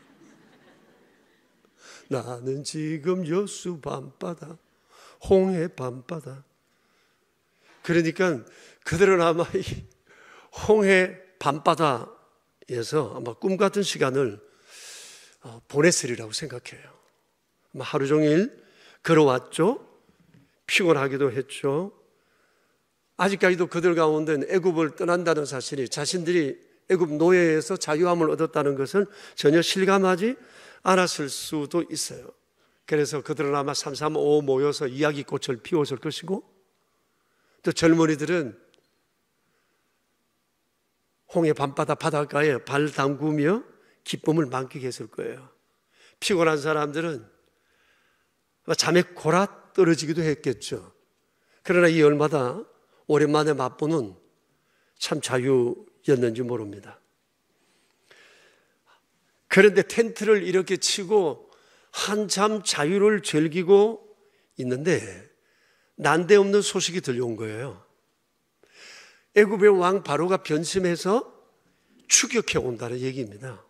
나는 지금 여수 밤바다, 홍해 밤바다. 그러니까 그들은 아마 이 홍해 밤바다에서 아마 꿈 같은 시간을 보냈으리라고 생각해요. 아마 하루 종일 걸어왔죠. 피곤하기도 했죠. 아직까지도 그들 가운데는 애굽을 떠난다는 사실이, 자신들이 애굽 노예에서 자유함을 얻었다는 것을 전혀 실감하지 않았을 수도 있어요. 그래서 그들은 아마 삼삼오오 모여서 이야기꽃을 피웠을 것이고, 또 젊은이들은 홍해 밤바다 바닷가에 발 담그며 기쁨을 만끽했을 거예요. 피곤한 사람들은 잠에 골아 떨어지기도 했겠죠. 그러나 이 얼마나 오랜만에 맛보는 참 자유였는지 모릅니다. 그런데 텐트를 이렇게 치고 한참 자유를 즐기고 있는데 난데없는 소식이 들려온 거예요. 애굽의 왕 바로가 변심해서 추격해 온다는 얘기입니다.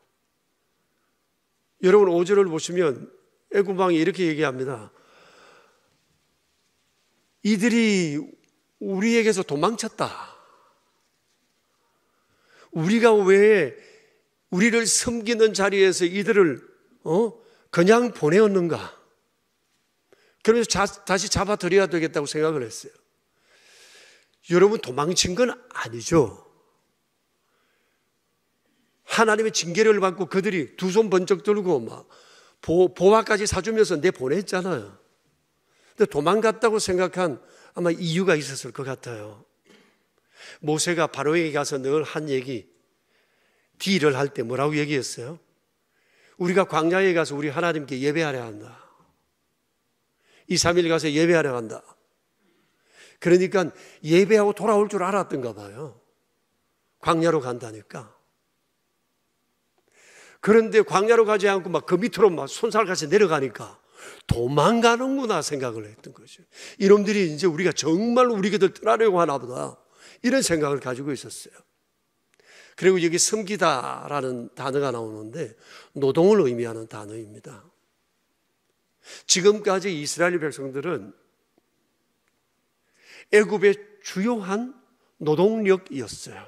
여러분 5절을 보시면 애굽 왕이 이렇게 얘기합니다. 이들이 우리에게서 도망쳤다. 우리가 왜 우리를 섬기는 자리에서 이들을 그냥 보내었는가? 그러면서 다시 잡아들여야 되겠다고 생각을 했어요. 여러분 도망친 건 아니죠. 하나님의 징계를 받고 그들이 두 손 번쩍 들고 막 보화까지 사주면서 내보냈잖아요. 근데 도망갔다고 생각한 아마 이유가 있었을 것 같아요. 모세가 바로에게 가서 늘 한 얘기, 딜을 할 때 뭐라고 얘기했어요? 우리가 광야에 가서 우리 하나님께 예배하려 한다. 2, 3일 가서 예배하려 한다. 그러니까 예배하고 돌아올 줄 알았던가 봐요. 광야로 간다니까. 그런데 광야로 가지 않고 막 그 밑으로 막 손살같이 내려가니까 도망가는구나 생각을 했던 거죠. 이놈들이 이제 우리가 정말 우리 곁을 떠나려고 하나 보다, 이런 생각을 가지고 있었어요. 그리고 여기 섬기다라는 단어가 나오는데 노동을 의미하는 단어입니다. 지금까지 이스라엘 백성들은 애굽의 주요한 노동력이었어요.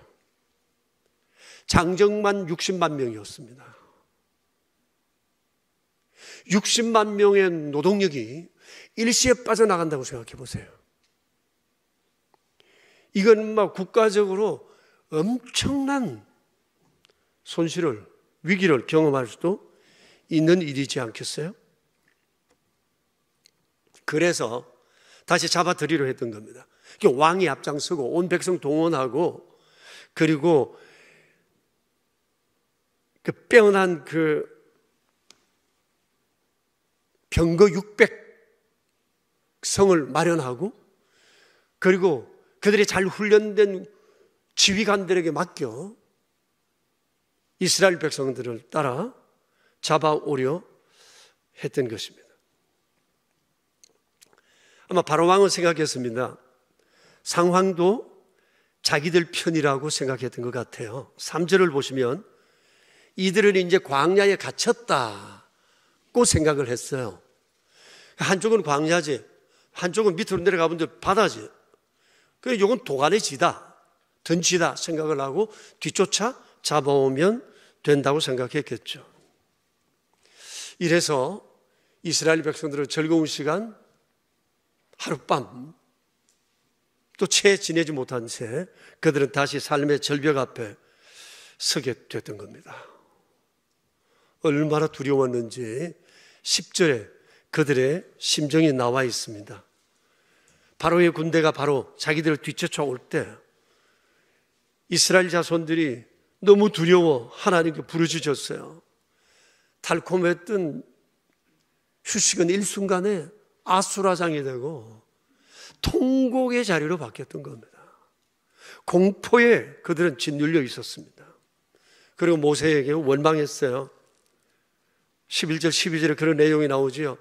장정만 60만 명이었습니다. 60만 명의 노동력이 일시에 빠져나간다고 생각해 보세요. 이건 막 국가적으로 엄청난 손실을, 위기를 경험할 수도 있는 일이지 않겠어요? 그래서 다시 잡아들이려 했던 겁니다. 왕이 앞장서고 온 백성 동원하고, 그리고 그 빼어난 그 병거 600성을 마련하고, 그리고 그들이 잘 훈련된 지휘관들에게 맡겨 이스라엘 백성들을 따라 잡아오려 했던 것입니다. 아마 바로 왕은 생각했습니다. 상황도 자기들 편이라고 생각했던 것 같아요. 3절을 보시면 이들은 이제 광야에 갇혔다고 생각을 했어요. 한쪽은 광야지, 한쪽은 밑으로 내려가 본데 바다지. 그래서 이건 도간의 지다, 던지다 생각을 하고 뒤쫓아 잡아오면 된다고 생각했겠죠. 이래서 이스라엘 백성들은 즐거운 시간, 하룻밤 또 채 지내지 못한 채 그들은 다시 삶의 절벽 앞에 서게 됐던 겁니다. 얼마나 두려웠는지 10절에 그들의 심정이 나와 있습니다. 바로의 군대가 바로 자기들을 뒤쫓아올 때 이스라엘 자손들이 너무 두려워 하나님께 부르짖었어요. 달콤했던 휴식은 일순간에 아수라장이 되고 통곡의 자리로 바뀌었던 겁니다. 공포에 그들은 짓눌려 있었습니다. 그리고 모세에게 원망했어요. 11절 12절에 그런 내용이 나오지요.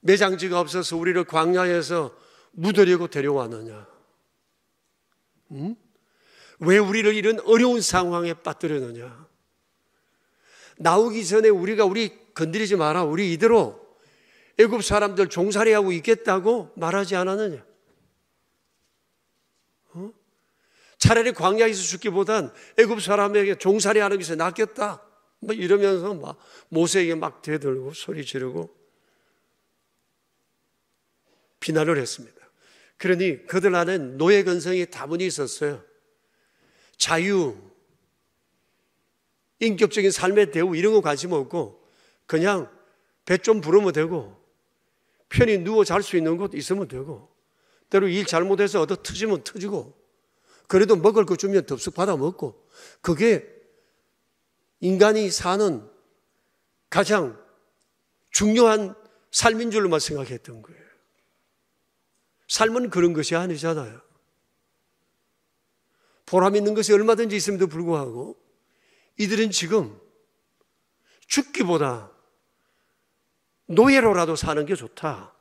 매장지가 없어서 우리를 광야에서 묻으려고 데려왔느냐? 왜 우리를 이런 어려운 상황에 빠뜨렸느냐? 나오기 전에 우리가 우리 건드리지 마라, 우리 이대로 애굽 사람들 종살이하고 있겠다고 말하지 않았느냐? 차라리 광야에서 죽기보단 애굽 사람에게 종살이하는 것이 낫겠다, 뭐 이러면서 막 모세에게 막 대들고 소리 지르고 비난을 했습니다. 그러니 그들 안엔 노예 근성이 다분히 있었어요. 자유, 인격적인 삶의 대우 이런 거 관심 없고 그냥 배 좀 부르면 되고 편히 누워 잘 수 있는 곳 있으면 되고 때로 일 잘못해서 얻어 터지면 터지고 그래도 먹을 거 주면 덥석 받아 먹고 그게 인간이 사는 가장 중요한 삶인 줄로만 생각했던 거예요. 삶은 그런 것이 아니잖아요. 보람 있는 것이 얼마든지 있음에도 불구하고 이들은 지금 죽기보다 노예로라도 사는 게 좋다,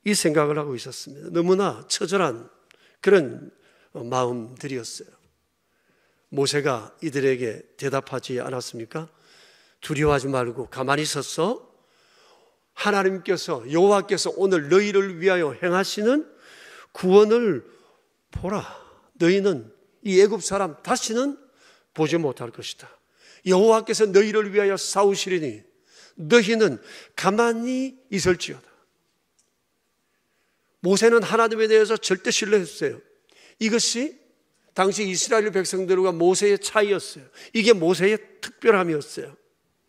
이 생각을 하고 있었습니다. 너무나 처절한 그런 마음들이었어요. 모세가 이들에게 대답하지 않았습니까? 두려워하지 말고 가만히 서서 하나님께서 여호와께서 오늘 너희를 위하여 행하시는 구원을 보라. 너희는 이 애굽 사람 다시는 보지 못할 것이다. 여호와께서 너희를 위하여 싸우시리니 너희는 가만히 있을지어다. 모세는 하나님에 대해서 절대 신뢰했어요. 이것이 당시 이스라엘 백성들과 모세의 차이였어요. 이게 모세의 특별함이었어요.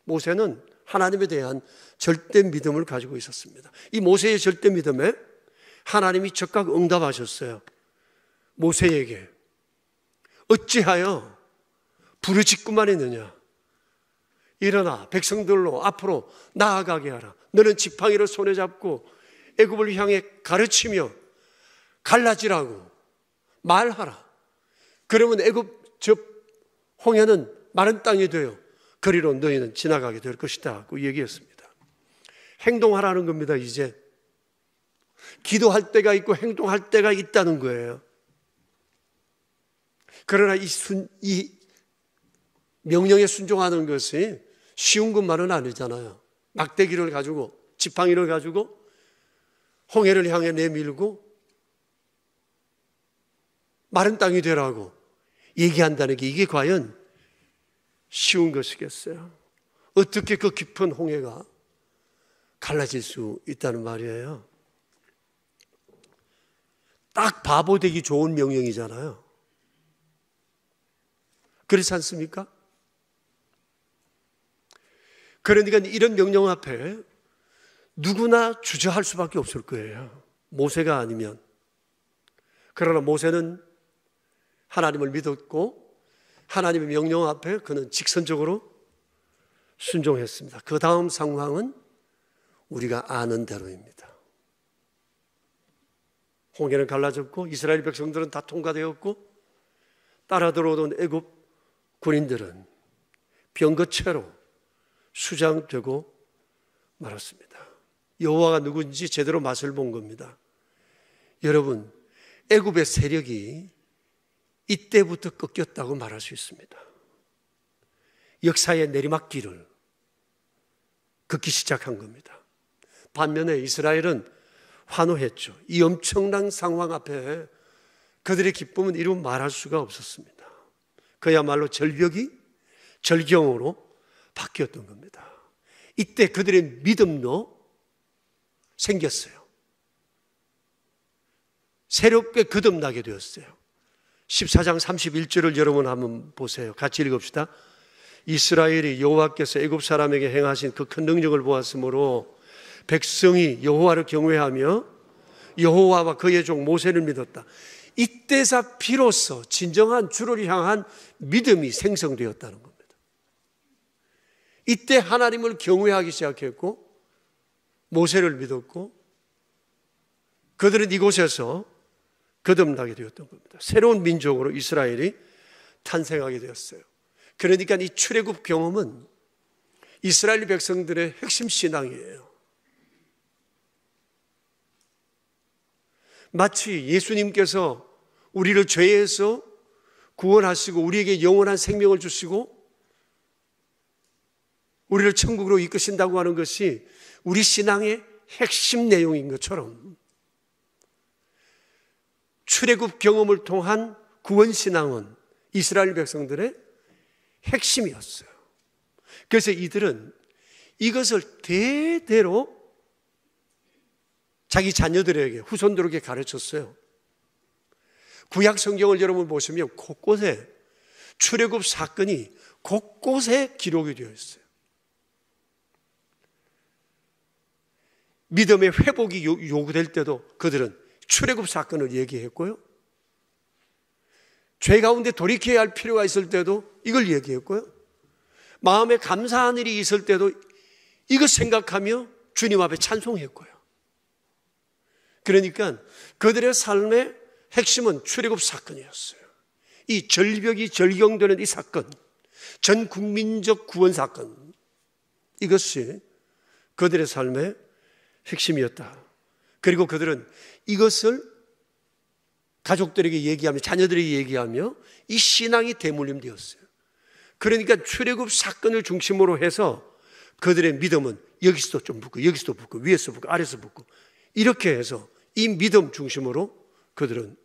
모세는 하나님에 대한 절대 믿음을 가지고 있었습니다. 이 모세의 절대 믿음에 하나님이 즉각 응답하셨어요. 모세에게 어찌하여 부르짖고만 있느냐? 일어나 백성들로 앞으로 나아가게 하라. 너는 지팡이를 손에 잡고 애굽을 향해 가르치며 갈라지라고 말하라. 그러면 애굽 저 홍해는 마른 땅이 되어 거리로 너희는 지나가게 될 것이다 고 얘기했습니다. 행동하라는 겁니다. 이제 기도할 때가 있고 행동할 때가 있다는 거예요. 그러나 이 명령에 순종하는 것이 쉬운 것만은 아니잖아요. 막대기를 가지고 지팡이를 가지고 홍해를 향해 내밀고 마른 땅이 되라고 얘기한다는 게 이게 과연 쉬운 것이겠어요? 어떻게 그 깊은 홍해가 갈라질 수 있다는 말이에요? 딱 바보 되기 좋은 명령이잖아요. 그렇지 않습니까? 그러니까 이런 명령 앞에 누구나 주저할 수밖에 없을 거예요. 모세가 아니면. 그러나 모세는 하나님을 믿었고 하나님의 명령 앞에 그는 직선적으로 순종했습니다. 그 다음 상황은 우리가 아는 대로입니다. 홍해는 갈라졌고 이스라엘 백성들은 다 통과되었고 따라 들어오던 애굽 군인들은 병거채로 수장되고 말았습니다. 여호와가 누군지 제대로 맛을 본 겁니다. 여러분, 애굽의 세력이 이때부터 꺾였다고 말할 수 있습니다. 역사의 내리막길을 걷기 시작한 겁니다. 반면에 이스라엘은 환호했죠. 이 엄청난 상황 앞에 그들의 기쁨은 이루 말할 수가 없었습니다. 그야말로 절벽이 절경으로 바뀌었던 겁니다. 이때 그들의 믿음도 생겼어요. 새롭게 거듭나게 되었어요. 14장 31절을 여러분 한번 보세요. 같이 읽읍시다. 이스라엘이 여호와께서 애굽 사람에게 행하신 그 큰 능력을 보았으므로 백성이 여호와를 경외하며 여호와와 그의 종 모세를 믿었다. 이때사 비로소 진정한 주를 향한 믿음이 생성되었다는 겁니다. 이때 하나님을 경외하기 시작했고 모세를 믿었고 그들은 이곳에서 거듭나게 되었던 겁니다. 새로운 민족으로 이스라엘이 탄생하게 되었어요. 그러니까 이 출애굽 경험은 이스라엘 백성들의 핵심 신앙이에요. 마치 예수님께서 우리를 죄에서 구원하시고 우리에게 영원한 생명을 주시고 우리를 천국으로 이끄신다고 하는 것이 우리 신앙의 핵심 내용인 것처럼 출애굽 경험을 통한 구원신앙은 이스라엘 백성들의 핵심이었어요. 그래서 이들은 이것을 대대로 자기 자녀들에게 후손들에게 가르쳤어요. 구약 성경을 여러분 보시면 곳곳에 출애굽 사건이 곳곳에 기록이 되어 있어요. 믿음의 회복이 요구될 때도 그들은 출애굽 사건을 얘기했고요. 죄 가운데 돌이켜야 할 필요가 있을 때도 이걸 얘기했고요. 마음에 감사한 일이 있을 때도 이것 생각하며 주님 앞에 찬송했고요. 그러니까 그들의 삶의 핵심은 출애굽 사건이었어요. 이 절벽이 절경되는 이 사건, 전 국민적 구원 사건, 이것이 그들의 삶의 핵심이었다. 그리고 그들은 이것을 가족들에게 얘기하며 자녀들에게 얘기하며 이 신앙이 대물림되었어요. 그러니까 출애굽 사건을 중심으로 해서 그들의 믿음은 여기서도 좀 붙고 여기서도 붙고 위에서 붙고 아래서 붙고 이렇게 해서 이 믿음 중심으로 그들은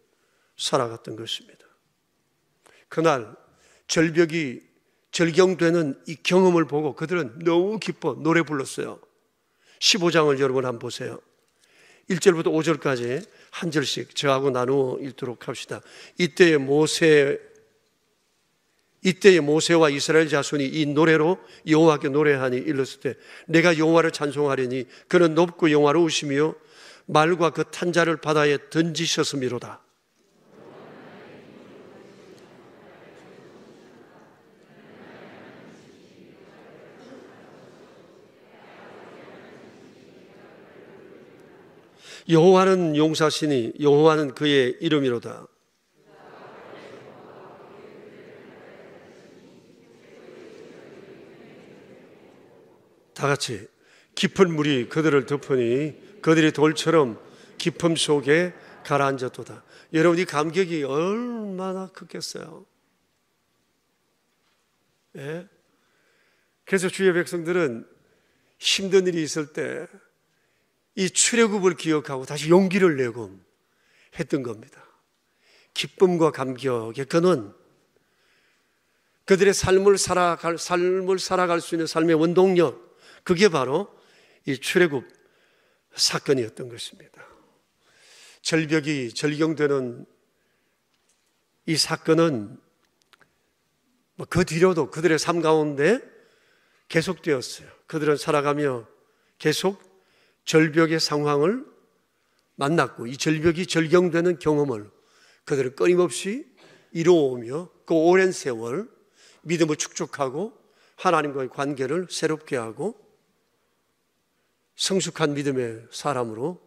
살아갔던 것입니다. 그날 절벽이 절경되는 이 경험을 보고 그들은 너무 기뻐 노래 불렀어요. 15장을 여러분 한번 보세요. 1절부터 5절까지 한 절씩 저하고 나누어 읽도록 합시다. 이때의 모세와 이스라엘 자손이 이 노래로 여호와께 노래하니 일렀을 때 내가 여호와를 찬송하리니 그는 높고 영화로우시며 말과 그 탄자를 바다에 던지셨음이로다. 여호와는 용사시니 여호와는 그의 이름이로다. 다 같이 깊은 물이 그들을 덮으니 그들이 돌처럼 깊음 속에 가라앉았도다. 여러분 이 감격이 얼마나 크겠어요. 예? 그래서 주의 백성들은 힘든 일이 있을 때 이 출애굽을 기억하고 다시 용기를 내고 했던 겁니다. 기쁨과 감격의 근원, 그들의 삶을 살아갈 수 있는 삶의 원동력, 그게 바로 이 출애굽 사건이었던 것입니다. 절벽이 절경되는 이 사건은 그 뒤로도 그들의 삶 가운데 계속되었어요. 그들은 살아가며 계속 절벽의 상황을 만났고 이 절벽이 절경되는 경험을 그들은 끊임없이 이루어오며 그 오랜 세월 믿음을 축적하고 하나님과의 관계를 새롭게 하고 성숙한 믿음의 사람으로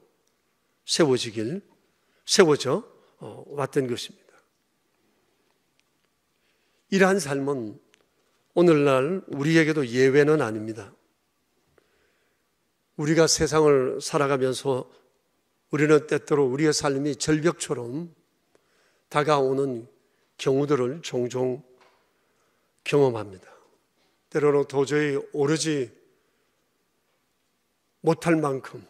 세워져 왔던 것입니다. 이러한 삶은 오늘날 우리에게도 예외는 아닙니다. 우리가 세상을 살아가면서 우리는 때때로 우리의 삶이 절벽처럼 다가오는 경우들을 종종 경험합니다. 때로는 도저히 오르지 못할 만큼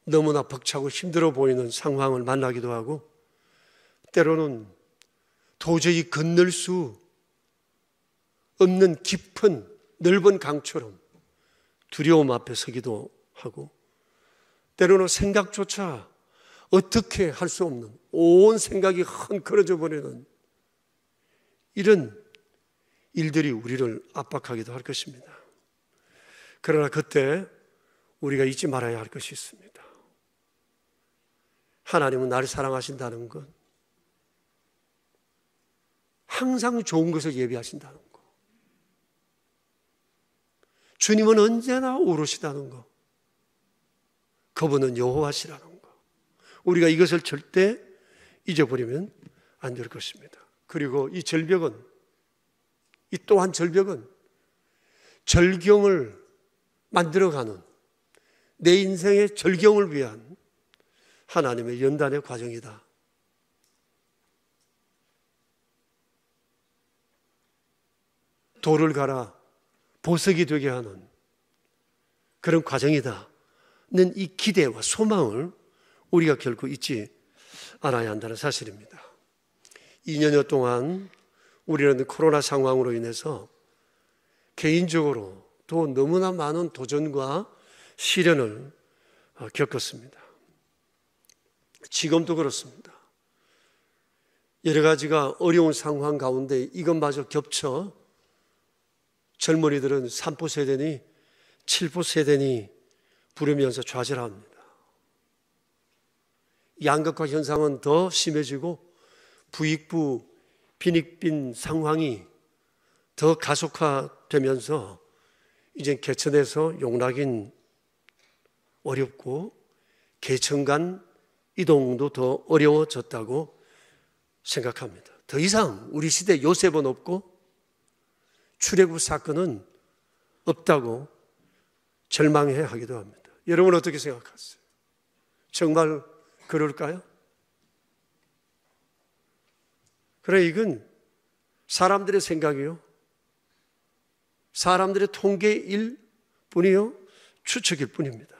너무나 벅차고 힘들어 보이는 상황을 만나기도 하고, 때로는 도저히 건널 수 없는 깊은 넓은 강처럼 두려움 앞에 서기도 하고, 때로는 생각조차 어떻게 할 수 없는, 온 생각이 헝클어져 버리는 이런 일들이 우리를 압박하기도 할 것입니다. 그러나 그때 우리가 잊지 말아야 할 것이 있습니다. 하나님은 나를 사랑하신다는 것, 항상 좋은 것을 예비하신다는 것, 주님은 언제나 오르시다는 것, 그분은 여호와시라는 것, 우리가 이것을 절대 잊어버리면 안 될 것입니다. 그리고 이 절벽은, 이 또한 절벽은 절경을 만들어가는, 내 인생의 절경을 위한 하나님의 연단의 과정이다. 돌을 갈아 보석이 되게 하는 그런 과정이다는 이 기대와 소망을 우리가 결코 잊지 않아야 한다는 사실입니다. 2년여 동안 우리는 코로나 상황으로 인해서 개인적으로 또 너무나 많은 도전과 시련을 겪었습니다. 지금도 그렇습니다. 여러 가지가 어려운 상황 가운데 이것마저 겹쳐 젊은이들은 3포 세대니 7포 세대니 부르면서 좌절합니다. 양극화 현상은 더 심해지고 부익부 빈익빈 상황이 더 가속화되면서 이제 개천에서 용락인 어렵고 개천 간 이동도 더 어려워졌다고 생각합니다. 더 이상 우리 시대 요셉은 없고 출애굽 사건은 없다고 절망해 하기도 합니다. 여러분 어떻게 생각하세요? 정말 그럴까요? 그래, 이건 사람들의 생각이요, 사람들의 통계일 뿐이요, 추측일 뿐입니다.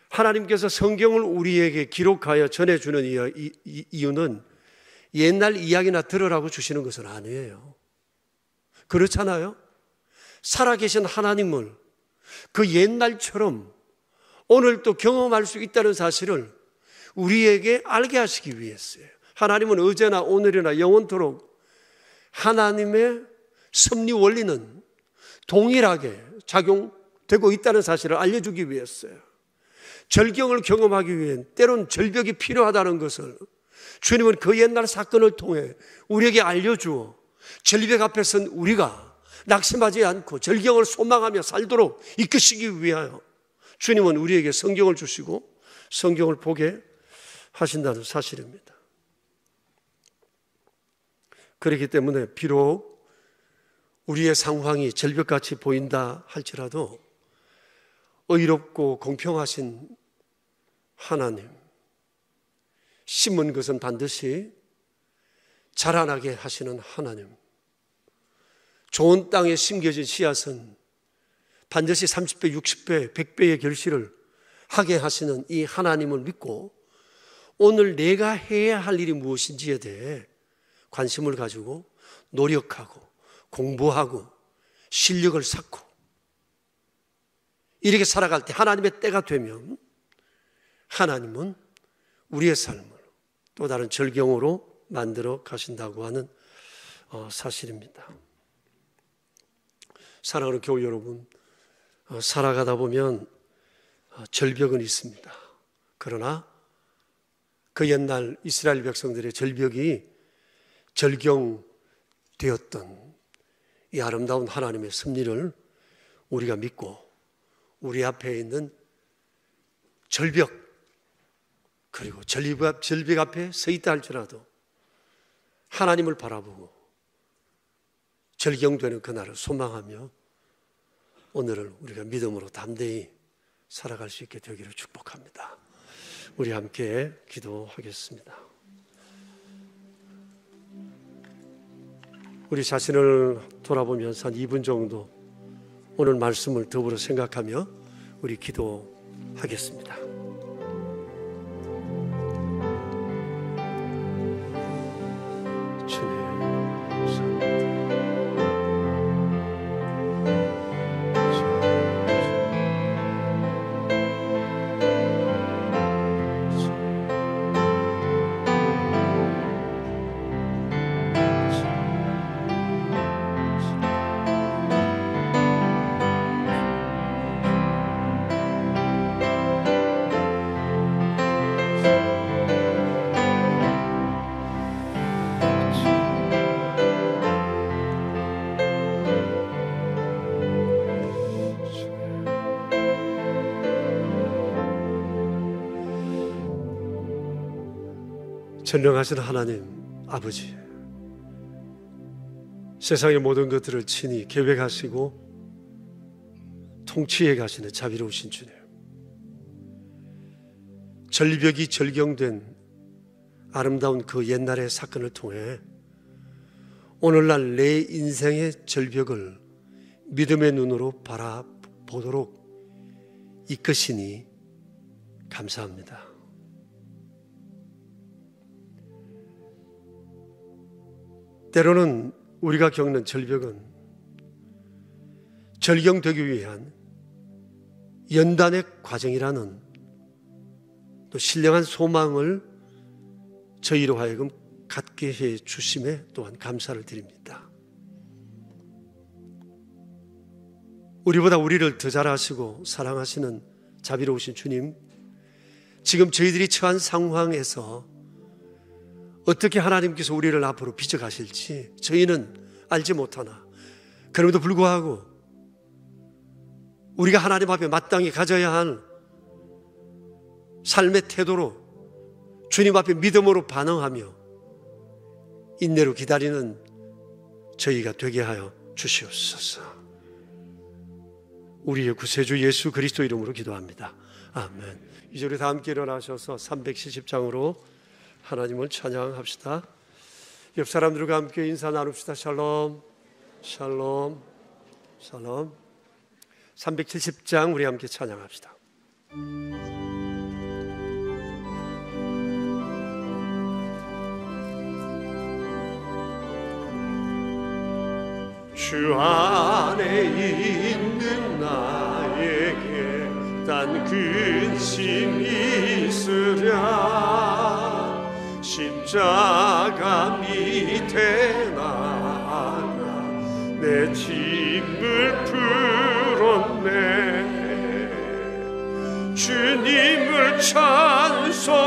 하나님께서 성경을 우리에게 기록하여 전해주는 이유는 옛날 이야기나 들으라고 주시는 것은 아니에요. 그렇잖아요? 살아계신 하나님을 그 옛날처럼 오늘도 경험할 수 있다는 사실을 우리에게 알게 하시기 위해서요. 하나님은 어제나 오늘이나 영원토록 하나님의 섭리 원리는 동일하게 작용되고 있다는 사실을 알려주기 위해서요. 절경을 경험하기 위해 때론 절벽이 필요하다는 것을 주님은 그 옛날 사건을 통해 우리에게 알려주어 절벽 앞에 선 우리가 낙심하지 않고 절경을 소망하며 살도록 이끄시기 위하여 주님은 우리에게 성경을 주시고 성경을 보게 하신다는 사실입니다. 그렇기 때문에 비록 우리의 상황이 절벽같이 보인다 할지라도 의롭고 공평하신 하나님, 심은 것은 반드시 자라나게 하시는 하나님, 좋은 땅에 심겨진 씨앗은 반드시 30배, 60배, 100배의 결실을 하게 하시는 이 하나님을 믿고 오늘 내가 해야 할 일이 무엇인지에 대해 관심을 가지고 노력하고 공부하고 실력을 쌓고 이렇게 살아갈 때 하나님의 때가 되면 하나님은 우리의 삶을 또 다른 절경으로 만들어 가신다고 하는 사실입니다. 사랑하는 교우 여러분, 살아가다 보면 절벽은 있습니다. 그러나 그 옛날 이스라엘 백성들의 절벽이 절경되었던 이 아름다운 하나님의 섭리를 우리가 믿고 우리 앞에 있는 절벽, 그리고 절벽 앞에 서 있다 할지라도 하나님을 바라보고 절경되는 그날을 소망하며 오늘을 우리가 믿음으로 담대히 살아갈 수 있게 되기를 축복합니다. 우리 함께 기도하겠습니다. 우리 자신을 돌아보면서 한 2분 정도 오늘 말씀을 더불어 생각하며 우리 기도하겠습니다. 전능하신 하나님 아버지, 세상의 모든 것들을 친히 계획하시고 통치해 가시는 자비로우신 주님, 절벽이 절경된 아름다운 그 옛날의 사건을 통해 오늘날 내 인생의 절벽을 믿음의 눈으로 바라보도록 이끄시니 감사합니다. 때로는 우리가 겪는 절벽은 절경되기 위한 연단의 과정이라는 또 신령한 소망을 저희로 하여금 갖게 해 주심에 또한 감사를 드립니다. 우리보다 우리를 더 잘 아시고 사랑하시는 자비로우신 주님, 지금 저희들이 처한 상황에서 어떻게 하나님께서 우리를 앞으로 빚어가실지 저희는 알지 못하나, 그럼에도 불구하고 우리가 하나님 앞에 마땅히 가져야 할 삶의 태도로 주님 앞에 믿음으로 반응하며 인내로 기다리는 저희가 되게 하여 주시옵소서. 우리의 구세주 예수 그리스도 이름으로 기도합니다. 아멘. 이제 우리 다 함께 일어나셔서 370장으로 하나님을 찬양합시다. 옆 사람들과 함께 인사 나눕시다. 샬롬, 샬롬, 샬롬. 370장 우리 함께 찬양합시다. 주 안에 있는 나에게 단 근심이 있으랴. 십자가 밑에 나가 내 짐을 풀었네. 주님을 찬송하면서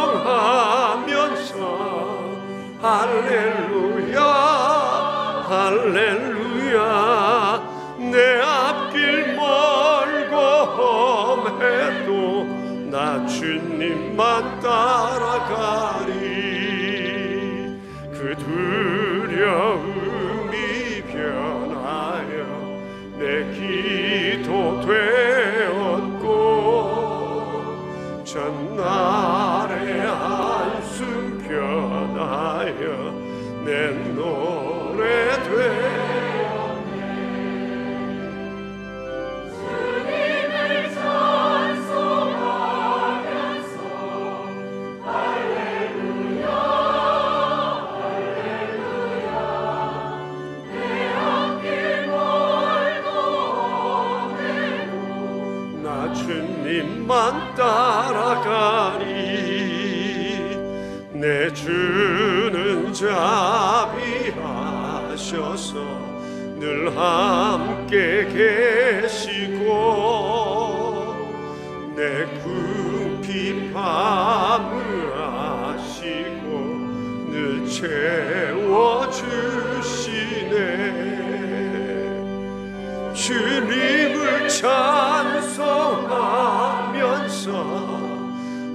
할렐루야 할렐루야. 내 앞길 멀고 험해도 나 주님만 따라가리. 그 두려움이 변하여 내 기도 되었고, 전날의 한숨 변하여 내 노래 되었네. 주님을 찬송하면서 할렐루야 할렐루야. 내 앞길 멀고 험해도 나 주님만 따라가리. 내 주는 자비하셔서 늘 함께 계시고, 내 궁핍함을 아시고 늘 채워주시네. 주님을 찬송하면서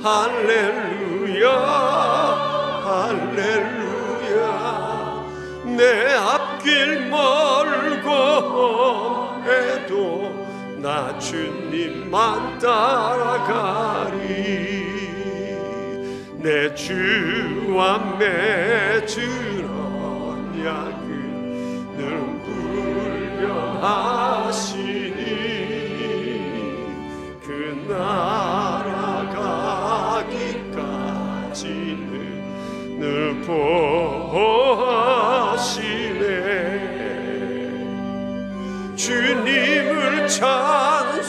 할렐루야 할렐루야. 내 앞길 멀고 험해도 나 주님만 따라가리. 내 주와 맺은 언약을 늘 불변하시니 그 나라 가기까지는 늘 보호하시네. 주님을 찬송하면서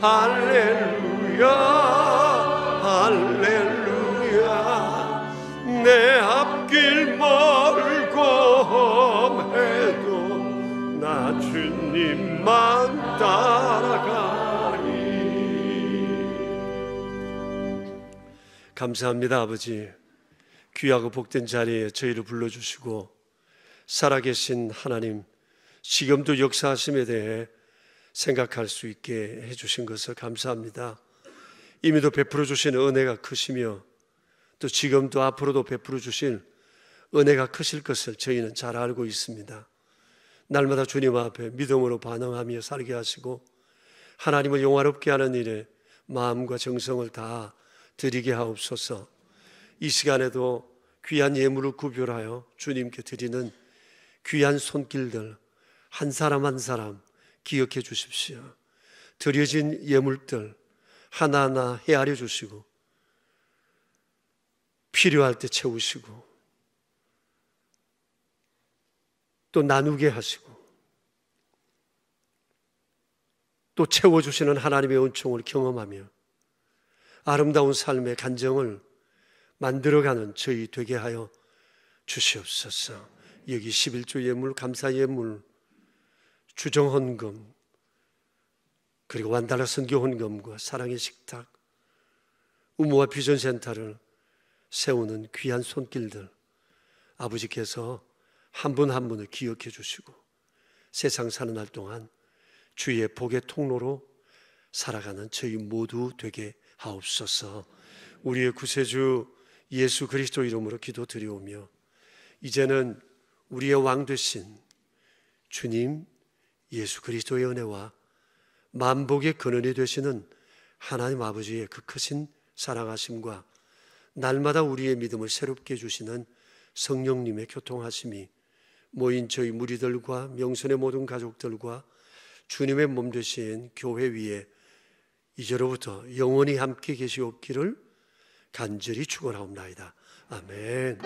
할렐루야 할렐루야 내 앞길 멀고 험해도 나 주님만 따라가리. 감사합니다. 아버지, 귀하고 복된 자리에 저희를 불러주시고 살아계신 하나님, 지금도 역사하심에 대해 생각할 수 있게 해주신 것을 감사합니다. 이미도 베풀어 주신 은혜가 크시며 또 지금도 앞으로도 베풀어 주실 은혜가 크실 것을 저희는 잘 알고 있습니다. 날마다 주님 앞에 믿음으로 반응하며 살게 하시고 하나님을 영화롭게 하는 일에 마음과 정성을 다 드리게 하옵소서. 이 시간에도 귀한 예물을 구별하여 주님께 드리는 귀한 손길들 한 사람 한 사람 기억해 주십시오. 드려진 예물들 하나하나 헤아려 주시고 필요할 때 채우시고 또 나누게 하시고 또 채워주시는 하나님의 은총을 경험하며 아름다운 삶의 간정을 만들어가는 저희 되게 하여 주시옵소서. 여기 11조 예물, 감사 예물, 주정헌금, 그리고 완달라 선교헌금과 사랑의 식탁, 우모와 비전센터를 세우는 귀한 손길들 아버지께서 한 분 한 분을 기억해 주시고 세상 사는 날 동안 주의 복의 통로로 살아가는 저희 모두 되게 하옵소서. 우리의 구세주 예수 그리스도 이름으로 기도드리오며 이제는 우리의 왕 되신 주님 예수 그리스도의 은혜와 만복의 근원이 되시는 하나님 아버지의 그 크신 사랑하심과 날마다 우리의 믿음을 새롭게 해주시는 성령님의 교통하심이 모인 저희 무리들과 명선의 모든 가족들과 주님의 몸 되신 교회 위에 이제로부터 영원히 함께 계시옵기를 간절히 축원하옵나이다. 아멘.